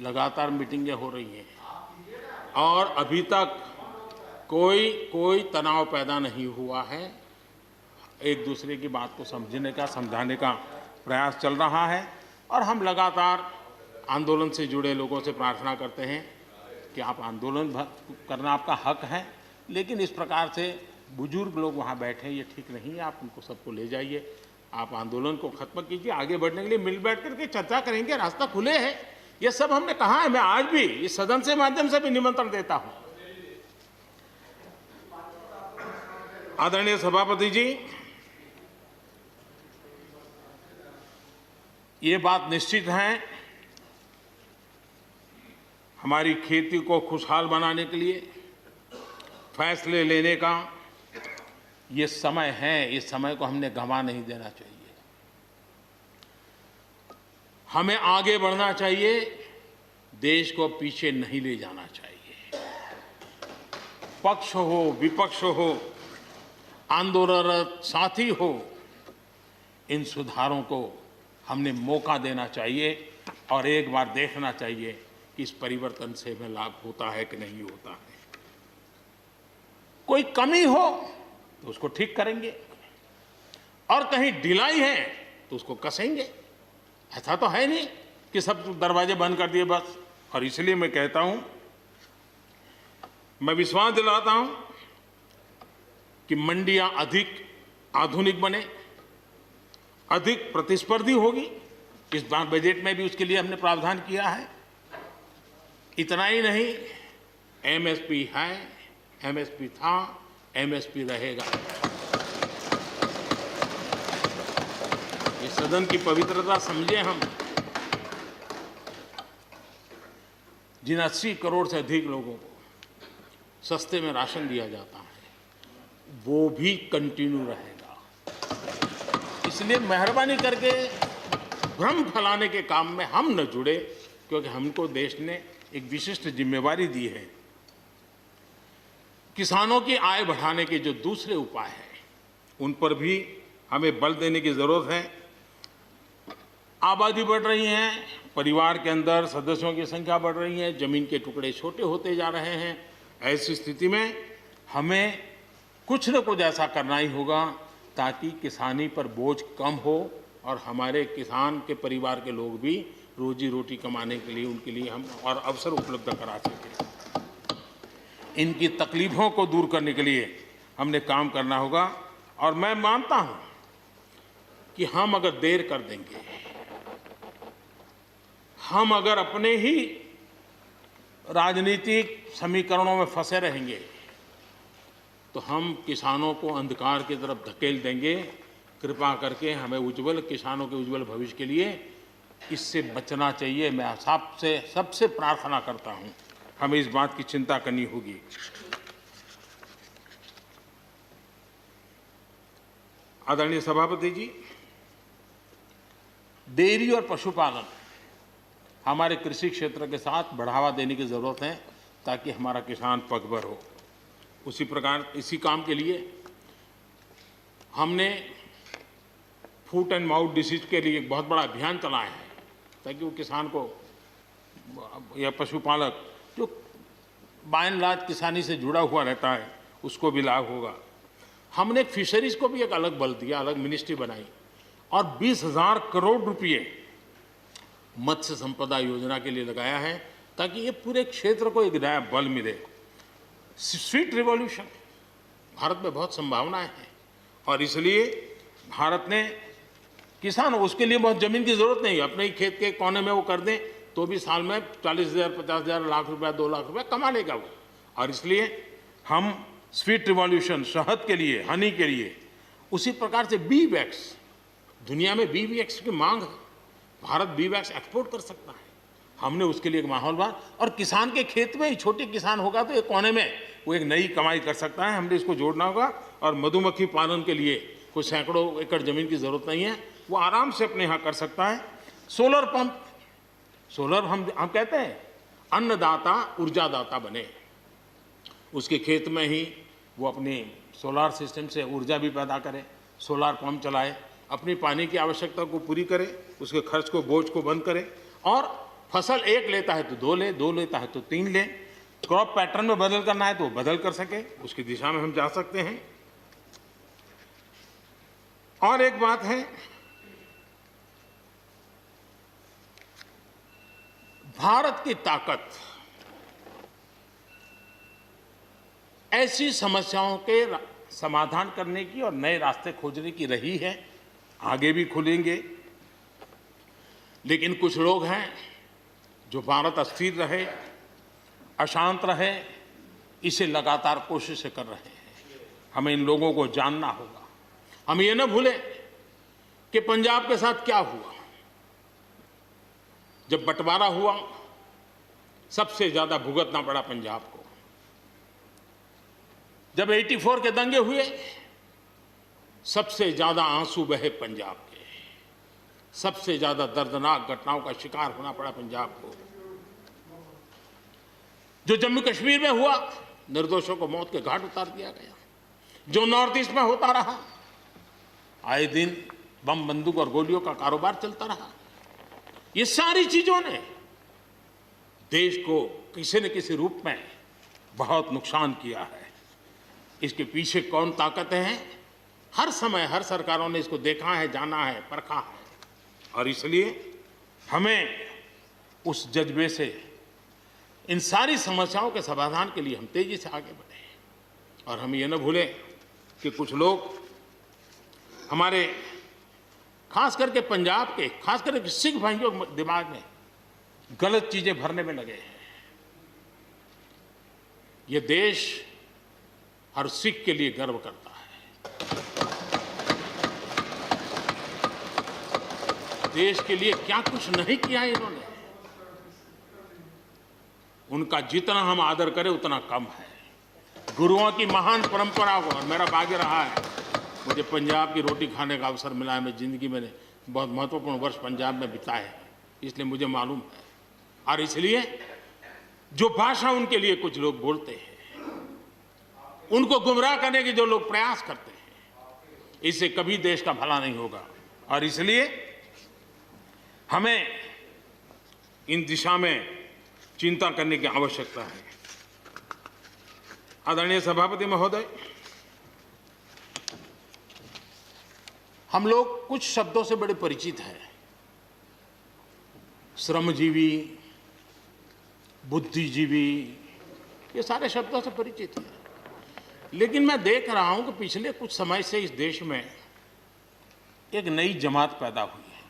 लगातार मीटिंगें हो रही हैं, और अभी तक कोई तनाव पैदा नहीं हुआ है। एक दूसरे की बात को समझने का, समझाने का प्रयास चल रहा है। और हम लगातार आंदोलन से जुड़े लोगों से प्रार्थना करते हैं कि आप आंदोलन करना आपका हक है, लेकिन इस प्रकार से बुजुर्ग लोग वहाँ बैठे, ये ठीक नहीं है। आप उनको सबको ले जाइए, आप आंदोलन को खत्म कीजिए। आगे बढ़ने के लिए मिल बैठ करके चर्चा करेंगे, रास्ता खुले है। ये सब हमने कहा है। मैं आज भी इस सदन से माध्यम से भी निमंत्रण देता हूँ। आदरणीय सभापति जी, ये बात निश्चित है, हमारी खेती को खुशहाल बनाने के लिए फैसले लेने का ये समय है। इस समय को हमने गंवा नहीं देना चाहिए। हमें आगे बढ़ना चाहिए, देश को पीछे नहीं ले जाना चाहिए। पक्ष हो, विपक्ष हो, आंदोलनरत साथी हो, इन सुधारों को हमने मौका देना चाहिए और एक बार देखना चाहिए कि इस परिवर्तन से हमें लाभ होता है कि नहीं होता है। कोई कमी हो तो उसको ठीक करेंगे और कहीं ढिलाई है तो उसको कसेंगे। ऐसा तो है नहीं कि सब दरवाजे बंद कर दिए बस। और इसलिए मैं कहता हूं, मैं विश्वास दिलाता हूं कि मंडियां अधिक आधुनिक बने, अधिक प्रतिस्पर्धी होगी। इस बार बजट में भी उसके लिए हमने प्रावधान किया है। इतना ही नहीं, एमएसपी है, एमएसपी था, एमएसपी रहेगा। ये सदन की पवित्रता समझे हम। जिन 80 करोड़ से अधिक लोगों को सस्ते में राशन दिया जाता है, वो भी कंटिन्यू रहेगा। इसलिए मेहरबानी करके भ्रम फैलाने के काम में हम न जुड़े, क्योंकि हमको देश ने एक विशिष्ट जिम्मेवारी दी है। किसानों की आय बढ़ाने के जो दूसरे उपाय हैं, उन पर भी हमें बल देने की जरूरत है। आबादी बढ़ रही है, परिवार के अंदर सदस्यों की संख्या बढ़ रही है, जमीन के टुकड़े छोटे होते जा रहे हैं। ऐसी स्थिति में हमें कुछ न कुछ ऐसा करना ही होगा ताकि किसानी पर बोझ कम हो और हमारे किसान के परिवार के लोग भी रोजी रोटी कमाने के लिए, उनके लिए हम और अवसर उपलब्ध करा सकें। इनकी तकलीफों को दूर करने के लिए हमने काम करना होगा। और मैं मानता हूं कि हम अगर देर कर देंगे, हम अगर अपने ही राजनीतिक समीकरणों में फंसे रहेंगे, तो हम किसानों को अंधकार की तरफ धकेल देंगे। कृपा करके हमें उज्जवल किसानों के उज्जवल भविष्य के लिए इससे बचना चाहिए। मैं सबसे प्रार्थना करता हूं, हमें इस बात की चिंता करनी होगी। आदरणीय सभापति जी, डेयरी और पशुपालन हमारे कृषि क्षेत्र के साथ बढ़ावा देने की जरूरत है ताकि हमारा किसान पगभर हो। उसी प्रकार इसी काम के लिए हमने फुट एंड माउथ डिसीज के लिए एक बहुत बड़ा अभियान चलाया है ताकि वो किसान को या पशुपालक जो बाय एंड लार्ज किसानी से जुड़ा हुआ रहता है उसको भी लाभ होगा। हमने फिशरीज को भी एक अलग बल दिया, अलग मिनिस्ट्री बनाई और 20,000 करोड़ रुपए मत्स्य संपदा योजना के लिए लगाया है ताकि ये पूरे क्षेत्र को एक नया बल मिले। स्वीट रिवॉल्यूशन, भारत में बहुत संभावनाएं हैं और इसलिए भारत ने किसान, उसके लिए बहुत जमीन की जरूरत नहीं है, अपने ही खेत के कोने में वो कर दें तो भी साल में 40,000, 50,000, लाख रुपया, 2 लाख रुपया कमा लेगा वो। और इसलिए हम स्वीट रिवॉल्यूशन, शहद के लिए, हनी के लिए, उसी प्रकार से बी वैक्स, दुनिया में बी वैक्स की मांग है, भारत बी वैक्स एक्सपोर्ट कर सकता है। हमने उसके लिए एक माहौल बना और किसान के खेत में ही छोटे किसान होगा तो एक कोने में वो एक नई कमाई कर सकता है। हमने इसको जोड़ना होगा और मधुमक्खी पालन के लिए कोई सैकड़ों एकड़ जमीन की जरूरत नहीं है, वो आराम से अपने यहाँ कर सकता है। सोलर पंप, सोलर हम कहते हैं अन्नदाता ऊर्जादाता बने, उसके खेत में ही वो अपनी सोलार सिस्टम से ऊर्जा भी पैदा करे, सोलार पंप चलाए, अपनी पानी की आवश्यकता को पूरी करे, उसके खर्च को, बोझ को बंद करे और फसल एक लेता है तो 2 ले, 2 लेता है तो 3 ले। क्रॉप पैटर्न में बदल करना है तो वो बदल कर सके, उसकी दिशा में हम जा सकते हैं। और एक बात है, भारत की ताकत ऐसी समस्याओं के समाधान करने की और नए रास्ते खोजने की रही है, आगे भी खुलेंगे। लेकिन कुछ लोग हैं जो भारत अस्थिर रहे, अशांत रहे, इसे लगातार कोशिशें कर रहे हैं। हमें इन लोगों को जानना होगा। हम ये न भूलें कि पंजाब के साथ क्या हुआ। जब बंटवारा हुआ, सबसे ज्यादा भुगतना पड़ा पंजाब को। जब 84 के दंगे हुए, सबसे ज्यादा आंसू बहे पंजाब के, सबसे ज्यादा दर्दनाक घटनाओं का शिकार होना पड़ा पंजाब को। जो जम्मू कश्मीर में हुआ, निर्दोषों को मौत के घाट उतार दिया गया। जो नॉर्थ ईस्ट में होता रहा, आए दिन बम बंदूक और गोलियों का कारोबार चलता रहा। ये सारी चीजों ने देश को किसी न किसी रूप में बहुत नुकसान किया है। इसके पीछे कौन ताकतें हैं, हर समय हर सरकारों ने इसको देखा है, जाना है, परखा है। और इसलिए हमें उस जज्बे से इन सारी समस्याओं के समाधान के लिए हम तेजी से आगे बढ़े। और हम ये न भूलें कि कुछ लोग हमारे खास करके पंजाब के, खास करके सिख भाइयों के दिमाग में गलत चीजें भरने में लगे हैं। ये देश हर सिख के लिए गर्व करता है। देश के लिए क्या कुछ नहीं किया इन्होंने, उनका जितना हम आदर करें उतना कम है। गुरुओं की महान परंपरा को, और मेरा भाग्य रहा है मुझे पंजाब की रोटी खाने का अवसर मिला है। मैं जिंदगी में बहुत महत्वपूर्ण वर्ष पंजाब में बिताए हैं, इसलिए मुझे मालूम है। और इसलिए जो भाषा उनके लिए कुछ लोग बोलते हैं, उनको गुमराह करने के जो लोग प्रयास करते हैं, इससे कभी देश का भला नहीं होगा। और इसलिए हमें इन दिशा में चिंता करने की आवश्यकता है। आदरणीय सभापति महोदय, हम लोग कुछ शब्दों से बड़े परिचित हैं। श्रमजीवी, बुद्धिजीवी, ये सारे शब्दों से परिचित हैं। लेकिन मैं देख रहा हूं कि पिछले कुछ समय से इस देश में एक नई जमात पैदा हुई है,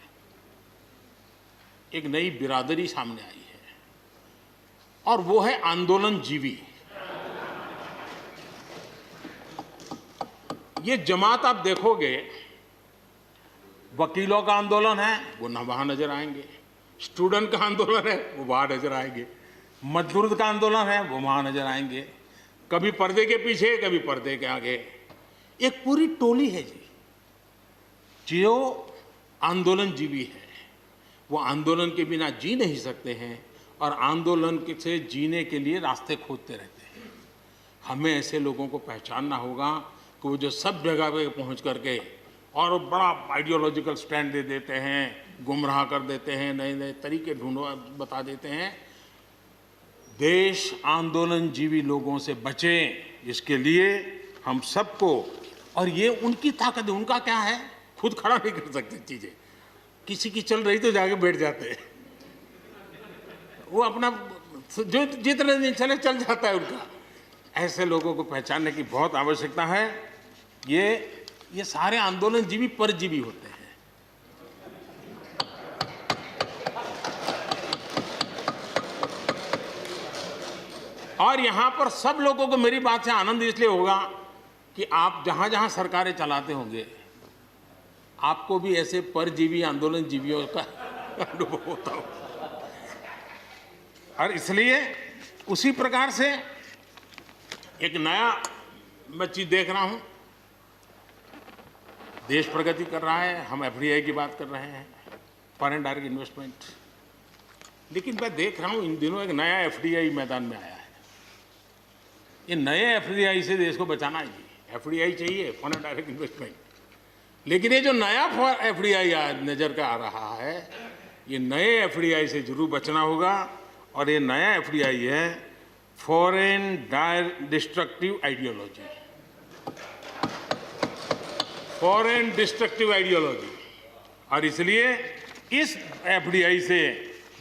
एक नई बिरादरी सामने आई है, और वो है आंदोलनजीवी। ये जमात आप देखोगे, वकीलों का आंदोलन है वो न वहां नजर आएंगे, स्टूडेंट का आंदोलन है वो वहां नजर आएंगे, मजदूर का आंदोलन है वो वहां नजर आएंगे, कभी पर्दे के पीछे कभी पर्दे के आगे। एक पूरी टोली है जी जो आंदोलनजीवी है। वो आंदोलन के बिना जी नहीं सकते हैं और आंदोलन से जीने के लिए रास्ते खोजते रहते हैं। हमें ऐसे लोगों को पहचानना होगा कि वो जो सब जगह पे पहुंच करके और बड़ा आइडियोलॉजिकल स्टैंड दे देते हैं, गुमराह कर देते हैं, नए नए तरीके बता देते हैं। देश आंदोलनजीवी लोगों से बचे, इसके लिए हम सबको, और ये उनकी ताकत है। उनका क्या है, खुद खड़ा नहीं कर सकते चीजें, किसी की चल रही तो जाके बैठ जाते हैं। वो अपना जो जितने दिन चले चल जाता है उनका। ऐसे लोगों को पहचानने की बहुत आवश्यकता है। ये सारे आंदोलनजीवी परजीवी होते हैं। और यहां पर सब लोगों को मेरी बात से आनंद इसलिए होगा कि आप जहां जहां सरकारें चलाते होंगे, आपको भी ऐसे परजीवी आंदोलनजीवियों का अनुभव होता हो। और इसलिए उसी प्रकार से एक नया मैं चीज देख रहा हूं, देश प्रगति कर रहा है, हम एफडीआई की बात कर रहे हैं, फॉरेन डायरेक्ट इन्वेस्टमेंट। लेकिन मैं देख रहा हूं इन दिनों एक नया एफडीआई मैदान में आया है। ये नए एफडीआई से देश को बचाना है। एफडीआई चाहिए, फॉरेन डायरेक्ट इन्वेस्टमेंट। लेकिन ये जो नया एफडीआई नजर का आ रहा है, ये नए एफडीआई से जरूर बचना होगा। और ये नया एफडीआई है foreign destructive ideology, foreign destructive ideology. और इसलिए इस एफडीआई से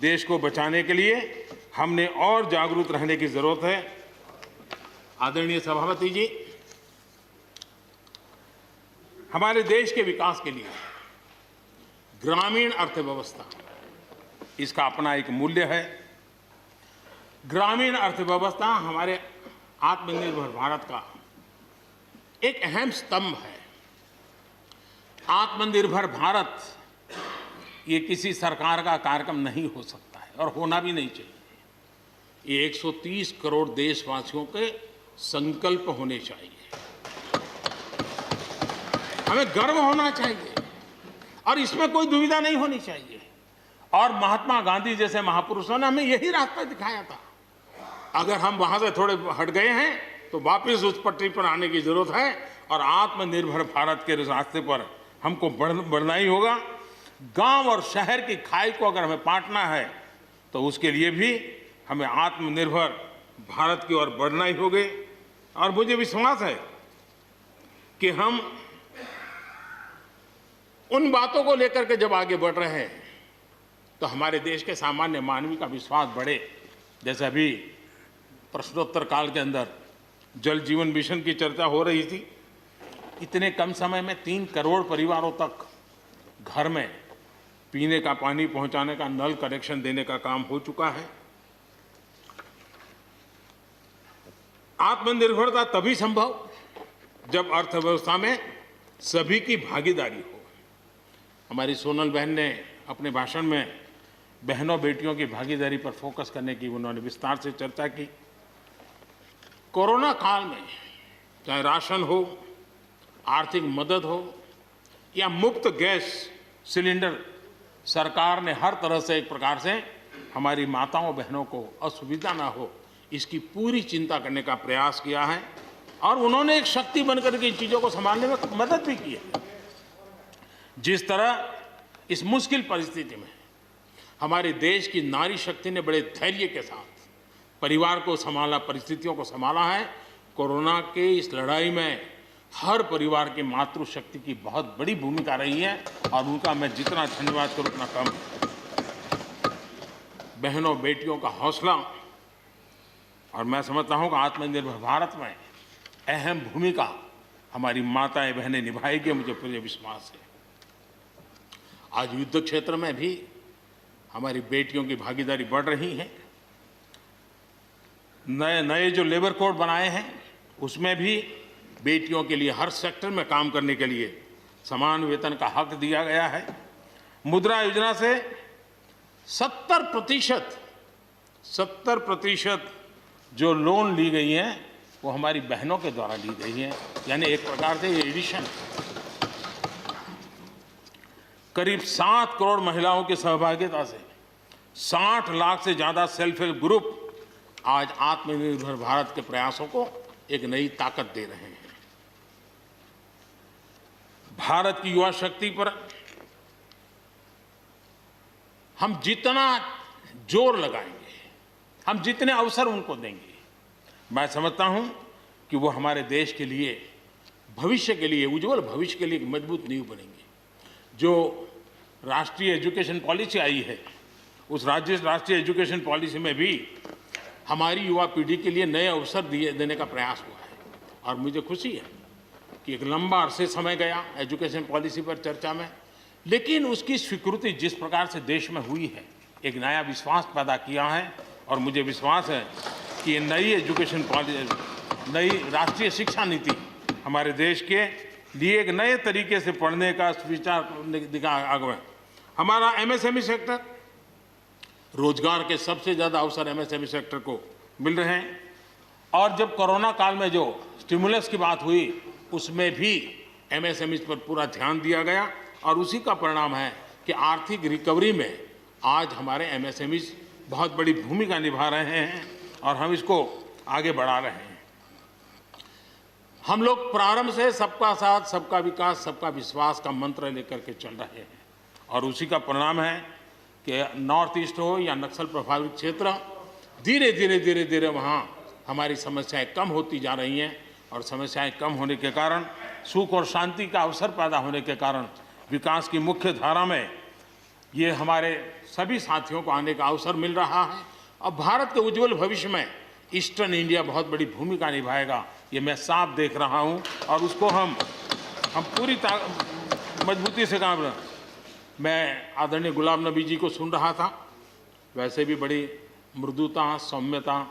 देश को बचाने के लिए हमने और जागरूक रहने की जरूरत है। आदरणीय सभापति जी, हमारे देश के विकास के लिए ग्रामीण अर्थव्यवस्था, इसका अपना एक मूल्य है। ग्रामीण अर्थव्यवस्था हमारे आत्मनिर्भर भारत का एक अहम स्तंभ है। आत्मनिर्भर भारत ये किसी सरकार का कार्यक्रम नहीं हो सकता है और होना भी नहीं चाहिए। ये 130 करोड़ देशवासियों के संकल्प होने चाहिए। हमें गर्व होना चाहिए और इसमें कोई दुविधा नहीं होनी चाहिए। और महात्मा गांधी जैसे महापुरुषों ने हमें यही रास्ता दिखाया था। अगर हम वहां से थोड़े हट गए हैं तो वापस उस पटरी पर आने की जरूरत है और आत्मनिर्भर भारत के रास्ते पर हमको बढ़ना ही होगा। गांव और शहर की खाई को अगर हमें पाटना है तो उसके लिए भी हमें आत्मनिर्भर भारत की ओर बढ़ना ही होगा। और मुझे विश्वास है कि हम उन बातों को लेकर के जब आगे बढ़ रहे हैं तो हमारे देश के सामान्य मानवी का विश्वास बढ़े। जैसे अभी प्रश्नोत्तर काल के अंदर जल जीवन मिशन की चर्चा हो रही थी, इतने कम समय में 3 करोड़ परिवारों तक घर में पीने का पानी पहुंचाने का नल कनेक्शन देने का काम हो चुका है। आत्मनिर्भरता तभी संभव जब अर्थव्यवस्था में सभी की भागीदारी हो। हमारी सोनल बहन ने अपने भाषण में बहनों बेटियों की भागीदारी पर फोकस करने की उन्होंने विस्तार से चर्चा की। कोरोना काल में चाहे राशन हो, आर्थिक मदद हो या मुफ्त गैस सिलेंडर, सरकार ने हर तरह से एक प्रकार से हमारी माताओं बहनों को असुविधा ना हो इसकी पूरी चिंता करने का प्रयास किया है। और उन्होंने एक शक्ति बनकर के इन चीज़ों को संभालने में मदद भी की है। जिस तरह इस मुश्किल परिस्थिति में हमारे देश की नारी शक्ति ने बड़े धैर्य के साथ परिवार को संभाला, परिस्थितियों को संभाला है। कोरोना के इस लड़ाई में हर परिवार की मातृशक्ति की बहुत बड़ी भूमिका रही है और उनका मैं जितना धन्यवाद करूं उतना कम। बहनों बेटियों का हौसला, और मैं समझता हूं कि आत्मनिर्भर भारत में अहम भूमिका हमारी माताएं बहनें निभाएगी, मुझे पूरे विश्वास है। आज युद्ध क्षेत्र में भी हमारी बेटियों की भागीदारी बढ़ रही है। नए जो लेबर कोड बनाए हैं उसमें भी बेटियों के लिए हर सेक्टर में काम करने के लिए समान वेतन का हक दिया गया है। मुद्रा योजना से 70% जो लोन ली गई हैं वो हमारी बहनों के द्वारा ली गई हैं, यानी एक प्रकार से ये एडिशन। करीब 7 करोड़ महिलाओं की सहभागिता से 60 लाख से ज़्यादा सेल्फ हेल्प ग्रुप आज आत्मनिर्भर भारत के प्रयासों को एक नई ताकत दे रहे हैं। भारत की युवा शक्ति पर हम जितना जोर लगाएंगे, हम जितने अवसर उनको देंगे, मैं समझता हूं कि वो हमारे देश के लिए, भविष्य के लिए, उज्जवल भविष्य के लिए एक मजबूत नींव बनेंगे। जो राष्ट्रीय एजुकेशन पॉलिसी आई है उस राष्ट्रीय एजुकेशन पॉलिसी में भी हमारी युवा पीढ़ी के लिए नए अवसर देने का प्रयास हुआ है। और मुझे खुशी है कि एक लंबा अरसे समय गया एजुकेशन पॉलिसी पर चर्चा में, लेकिन उसकी स्वीकृति जिस प्रकार से देश में हुई है एक नया विश्वास पैदा किया है। और मुझे विश्वास है कि ये नई एजुकेशन पॉलिसी, नई राष्ट्रीय शिक्षा नीति हमारे देश के लिए एक नए तरीके से पढ़ने का विचार दिखा आगे। हमारा एमएसएमई सेक्टर, रोजगार के सबसे ज़्यादा अवसर एमएसएमई सेक्टर को मिल रहे हैं। और जब कोरोना काल में जो स्टिमुलस की बात हुई उसमें भी एमएसएमई पर पूरा ध्यान दिया गया और उसी का परिणाम है कि आर्थिक रिकवरी में आज हमारे एमएसएमई बहुत बड़ी भूमिका निभा रहे हैं और हम इसको आगे बढ़ा रहे हैं। हम लोग प्रारंभ से सबका साथ, सबका विकास, सबका विश्वास का मंत्र लेकर के चल रहे हैं और उसी का परिणाम है कि नॉर्थ ईस्ट हो या नक्सल प्रभावित क्षेत्र, धीरे धीरे वहाँ हमारी समस्याएं कम होती जा रही हैं। और समस्याएं कम होने के कारण, सुख और शांति का अवसर पैदा होने के कारण विकास की मुख्य धारा में ये हमारे सभी साथियों को आने का अवसर मिल रहा है। अब भारत के उज्जवल भविष्य में ईस्टर्न इंडिया बहुत बड़ी भूमिका निभाएगा, ये मैं साफ देख रहा हूँ और उसको हम पूरी मजबूती से काम रहे। मैं आदरणीय गुलाम नबी जी को सुन रहा था, वैसे भी बड़ी मृदुता, सौम्यता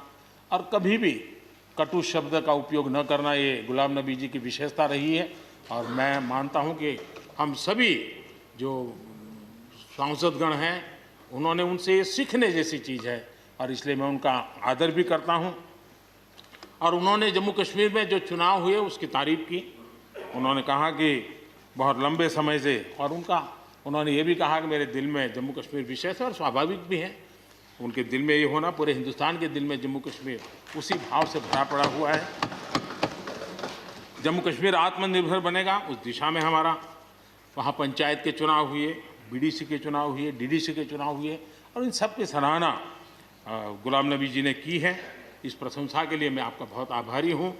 और कभी भी कटु शब्द का उपयोग न करना ये गुलाम नबी जी की विशेषता रही है। और मैं मानता हूँ कि हम सभी जो सांसदगण हैं उन्होंने उनसे ये सीखने जैसी चीज़ है और इसलिए मैं उनका आदर भी करता हूँ। और उन्होंने जम्मू कश्मीर में जो चुनाव हुए उसकी तारीफ की। उन्होंने कहा कि बहुत लंबे समय से, और उन्होंने ये भी कहा कि मेरे दिल में जम्मू कश्मीर विशेष है और स्वाभाविक भी है। उनके दिल में ये होना, पूरे हिंदुस्तान के दिल में जम्मू कश्मीर उसी भाव से भरा पड़ा हुआ है। जम्मू कश्मीर आत्मनिर्भर बनेगा उस दिशा में हमारा वहाँ पंचायत के चुनाव हुए, बीडीसी के चुनाव हुए, डीडीसी के चुनाव हुए और इन सब की सराहना गुलाम नबी जी ने की है। इस प्रशंसा के लिए मैं आपका बहुत आभारी हूँ।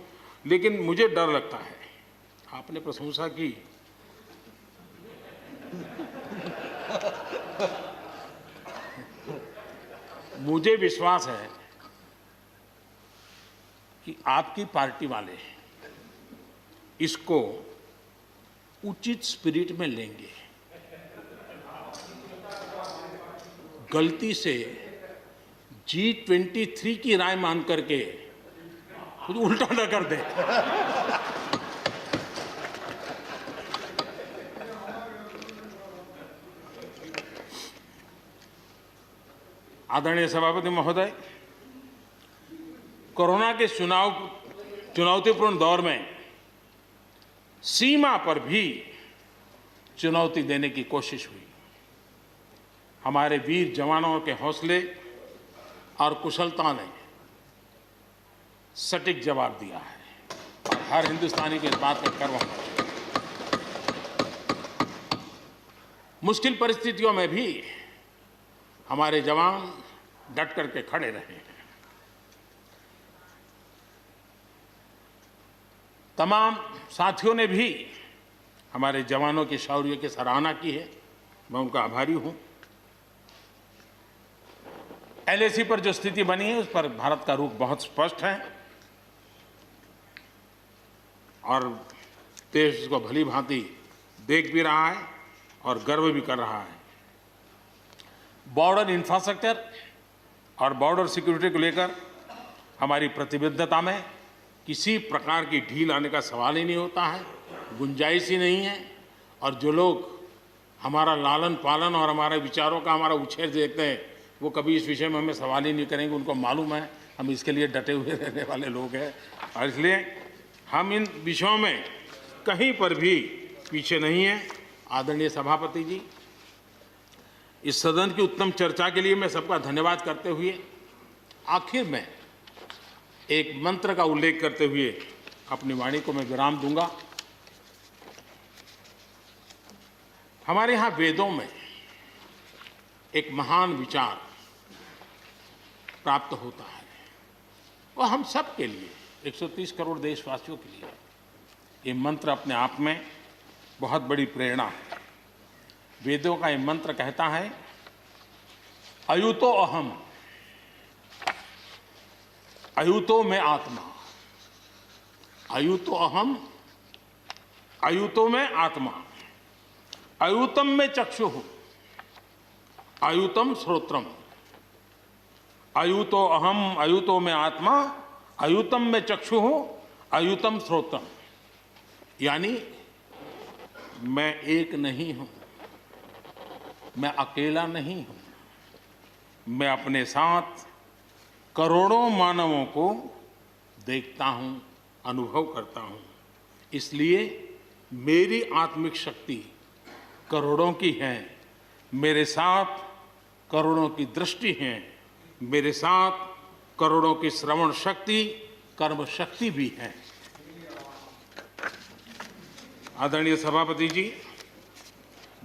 लेकिन मुझे डर लगता है, आपने प्रशंसा की, मुझे विश्वास है कि आपकी पार्टी वाले इसको उचित स्पिरिट में लेंगे। गलती से G23 की राय मान करके कुछ उल्टा न कर दे। आदरणीय सभापति महोदय, कोरोना के चुनौतीपूर्ण दौर में सीमा पर भी चुनौती देने की कोशिश हुई। हमारे वीर जवानों के हौसले और कुशलता ने सटीक जवाब दिया है और हर हिंदुस्तानी के इस बात का गर्व होना चाहिए। मुश्किल परिस्थितियों में भी हमारे जवान डट करके खड़े रहे हैं। तमाम साथियों ने भी हमारे जवानों के शौर्य की सराहना की है, मैं उनका आभारी हूं। LAC पर जो स्थिति बनी है उस पर भारत का रुख बहुत स्पष्ट है और देश इसको भली भांति देख भी रहा है और गर्व भी कर रहा है। बॉर्डर इंफ्रास्ट्रक्चर और बॉर्डर सिक्योरिटी को लेकर हमारी प्रतिबद्धता में किसी प्रकार की ढील आने का सवाल ही नहीं होता है, गुंजाइश ही नहीं है। और जो लोग हमारा लालन पालन और हमारे विचारों का हमारा उछेर देखते हैं, वो कभी इस विषय में हमें सवाल ही नहीं करेंगे। उनको मालूम है हम इसके लिए डटे हुए रहने वाले लोग हैं और इसलिए हम इन विषयों में कहीं पर भी पीछे नहीं हैं। आदरणीय सभापति जी, इस सदन की उत्तम चर्चा के लिए मैं सबका धन्यवाद करते हुए आखिर में एक मंत्र का उल्लेख करते हुए अपनी वाणी को मैं विराम दूंगा। हमारे यहाँ वेदों में एक महान विचार प्राप्त होता है और हम सब के लिए, 130 करोड़ देशवासियों के लिए ये मंत्र अपने आप में बहुत बड़ी प्रेरणा है। वेदों का ये मंत्र कहता है, अयुतो अहम, अयुतो में आत्मा, अयुतो अहम, अयुतो में आत्मा, अयुतम में चक्षुः, अयुतम श्रोत्रम, अयुतो अहम, अयुतो में आत्मा, अयुतम में चक्षुः, अयुतम श्रोत्रम। यानी मैं एक नहीं हूं, मैं अकेला नहीं हूं, मैं अपने साथ करोड़ों मानवों को देखता हूं, अनुभव करता हूं। इसलिए मेरी आत्मिक शक्ति करोड़ों की है, मेरे साथ करोड़ों की दृष्टि है, मेरे साथ करोड़ों की श्रवण शक्ति, कर्म शक्ति भी है। आदरणीय सभापति जी,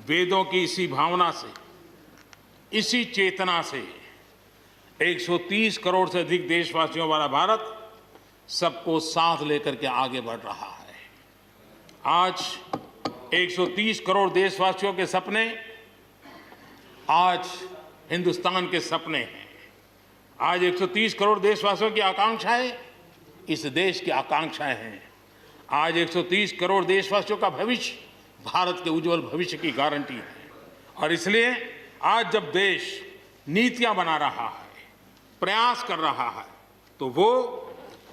वेदों की इसी भावना से, इसी चेतना से 130 करोड़ से अधिक देशवासियों वाला भारत सबको साथ लेकर के आगे बढ़ रहा है। आज 130 करोड़ देशवासियों के सपने आज हिंदुस्तान के सपने हैं। आज 130 करोड़ देशवासियों की आकांक्षाएं इस देश की आकांक्षाएं हैं। आज 130 करोड़ देशवासियों का भविष्य भारत के उज्जवल भविष्य की गारंटी है। और इसलिए आज जब देश नीतियां बना रहा है, प्रयास कर रहा है, तो वो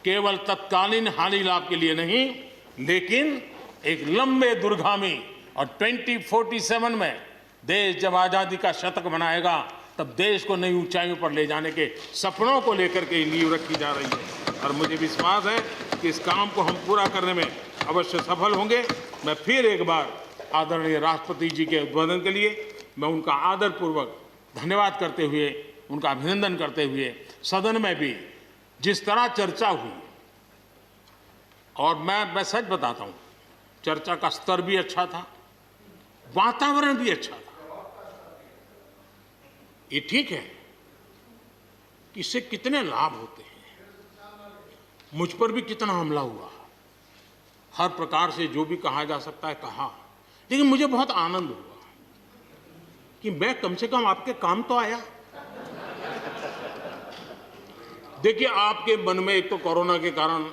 केवल तत्कालीन हानि लाभ के लिए नहीं, लेकिन एक लंबे दूरगामी और 2047 में देश जब आज़ादी का शतक मनाएगा, तब देश को नई ऊंचाइयों पर ले जाने के सपनों को लेकर के नींव रखी जा रही है। और मुझे विश्वास है कि इस काम को हम पूरा करने में अवश्य सफल होंगे। मैं फिर एक बार आदरणीय राष्ट्रपति जी के उद्बोधन के लिए मैं उनका आदरपूर्वक धन्यवाद करते हुए, उनका अभिनंदन करते हुए, सदन में भी जिस तरह चर्चा हुई, और मैं सच बताता हूँ, चर्चा का स्तर भी अच्छा था, वातावरण भी अच्छा था। ये ठीक है कि इससे कितने लाभ होते हैं, मुझ पर भी कितना हमला हुआ, हर प्रकार से जो भी कहा जा सकता है कहा, लेकिन मुझे बहुत आनंद हुआ कि मैं कम से कम आपके काम तो आया। देखिए, आपके मन में एक तो कोरोना के कारण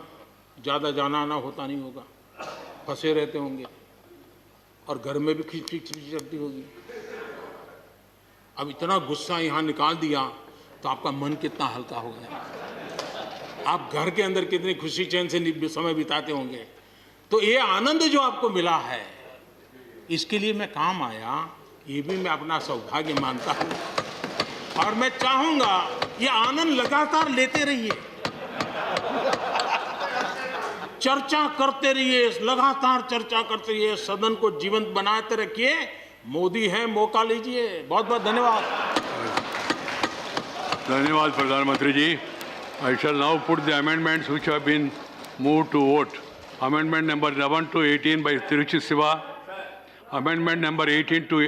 ज्यादा जाना आना होता नहीं होगा, फंसे रहते होंगे और घर में भी खिचपिच चलती होगी। अब इतना गुस्सा यहां निकाल दिया तो आपका मन कितना हल्का हो गया, आप घर के अंदर कितनी खुशी चैन से समय बिताते होंगे। तो ये आनंद जो आपको मिला है, इसके लिए मैं काम आया, ये भी मैं अपना सौभाग्य मानता हूं और मैं चाहूंगा ये आनंद लगातार लेते रहिए, चर्चा करते रहिए, लगातार चर्चा करते रहिए, सदन को जीवंत बनाते रखिए। मोदी है, मौका लीजिए। बहुत बहुत धन्यवाद। धन्यवाद प्रधानमंत्री जी। I shall now put the amendments which have been moved to vote. Amendment number 11 to 18 by Tiruchi Siva. Amendment number 18 to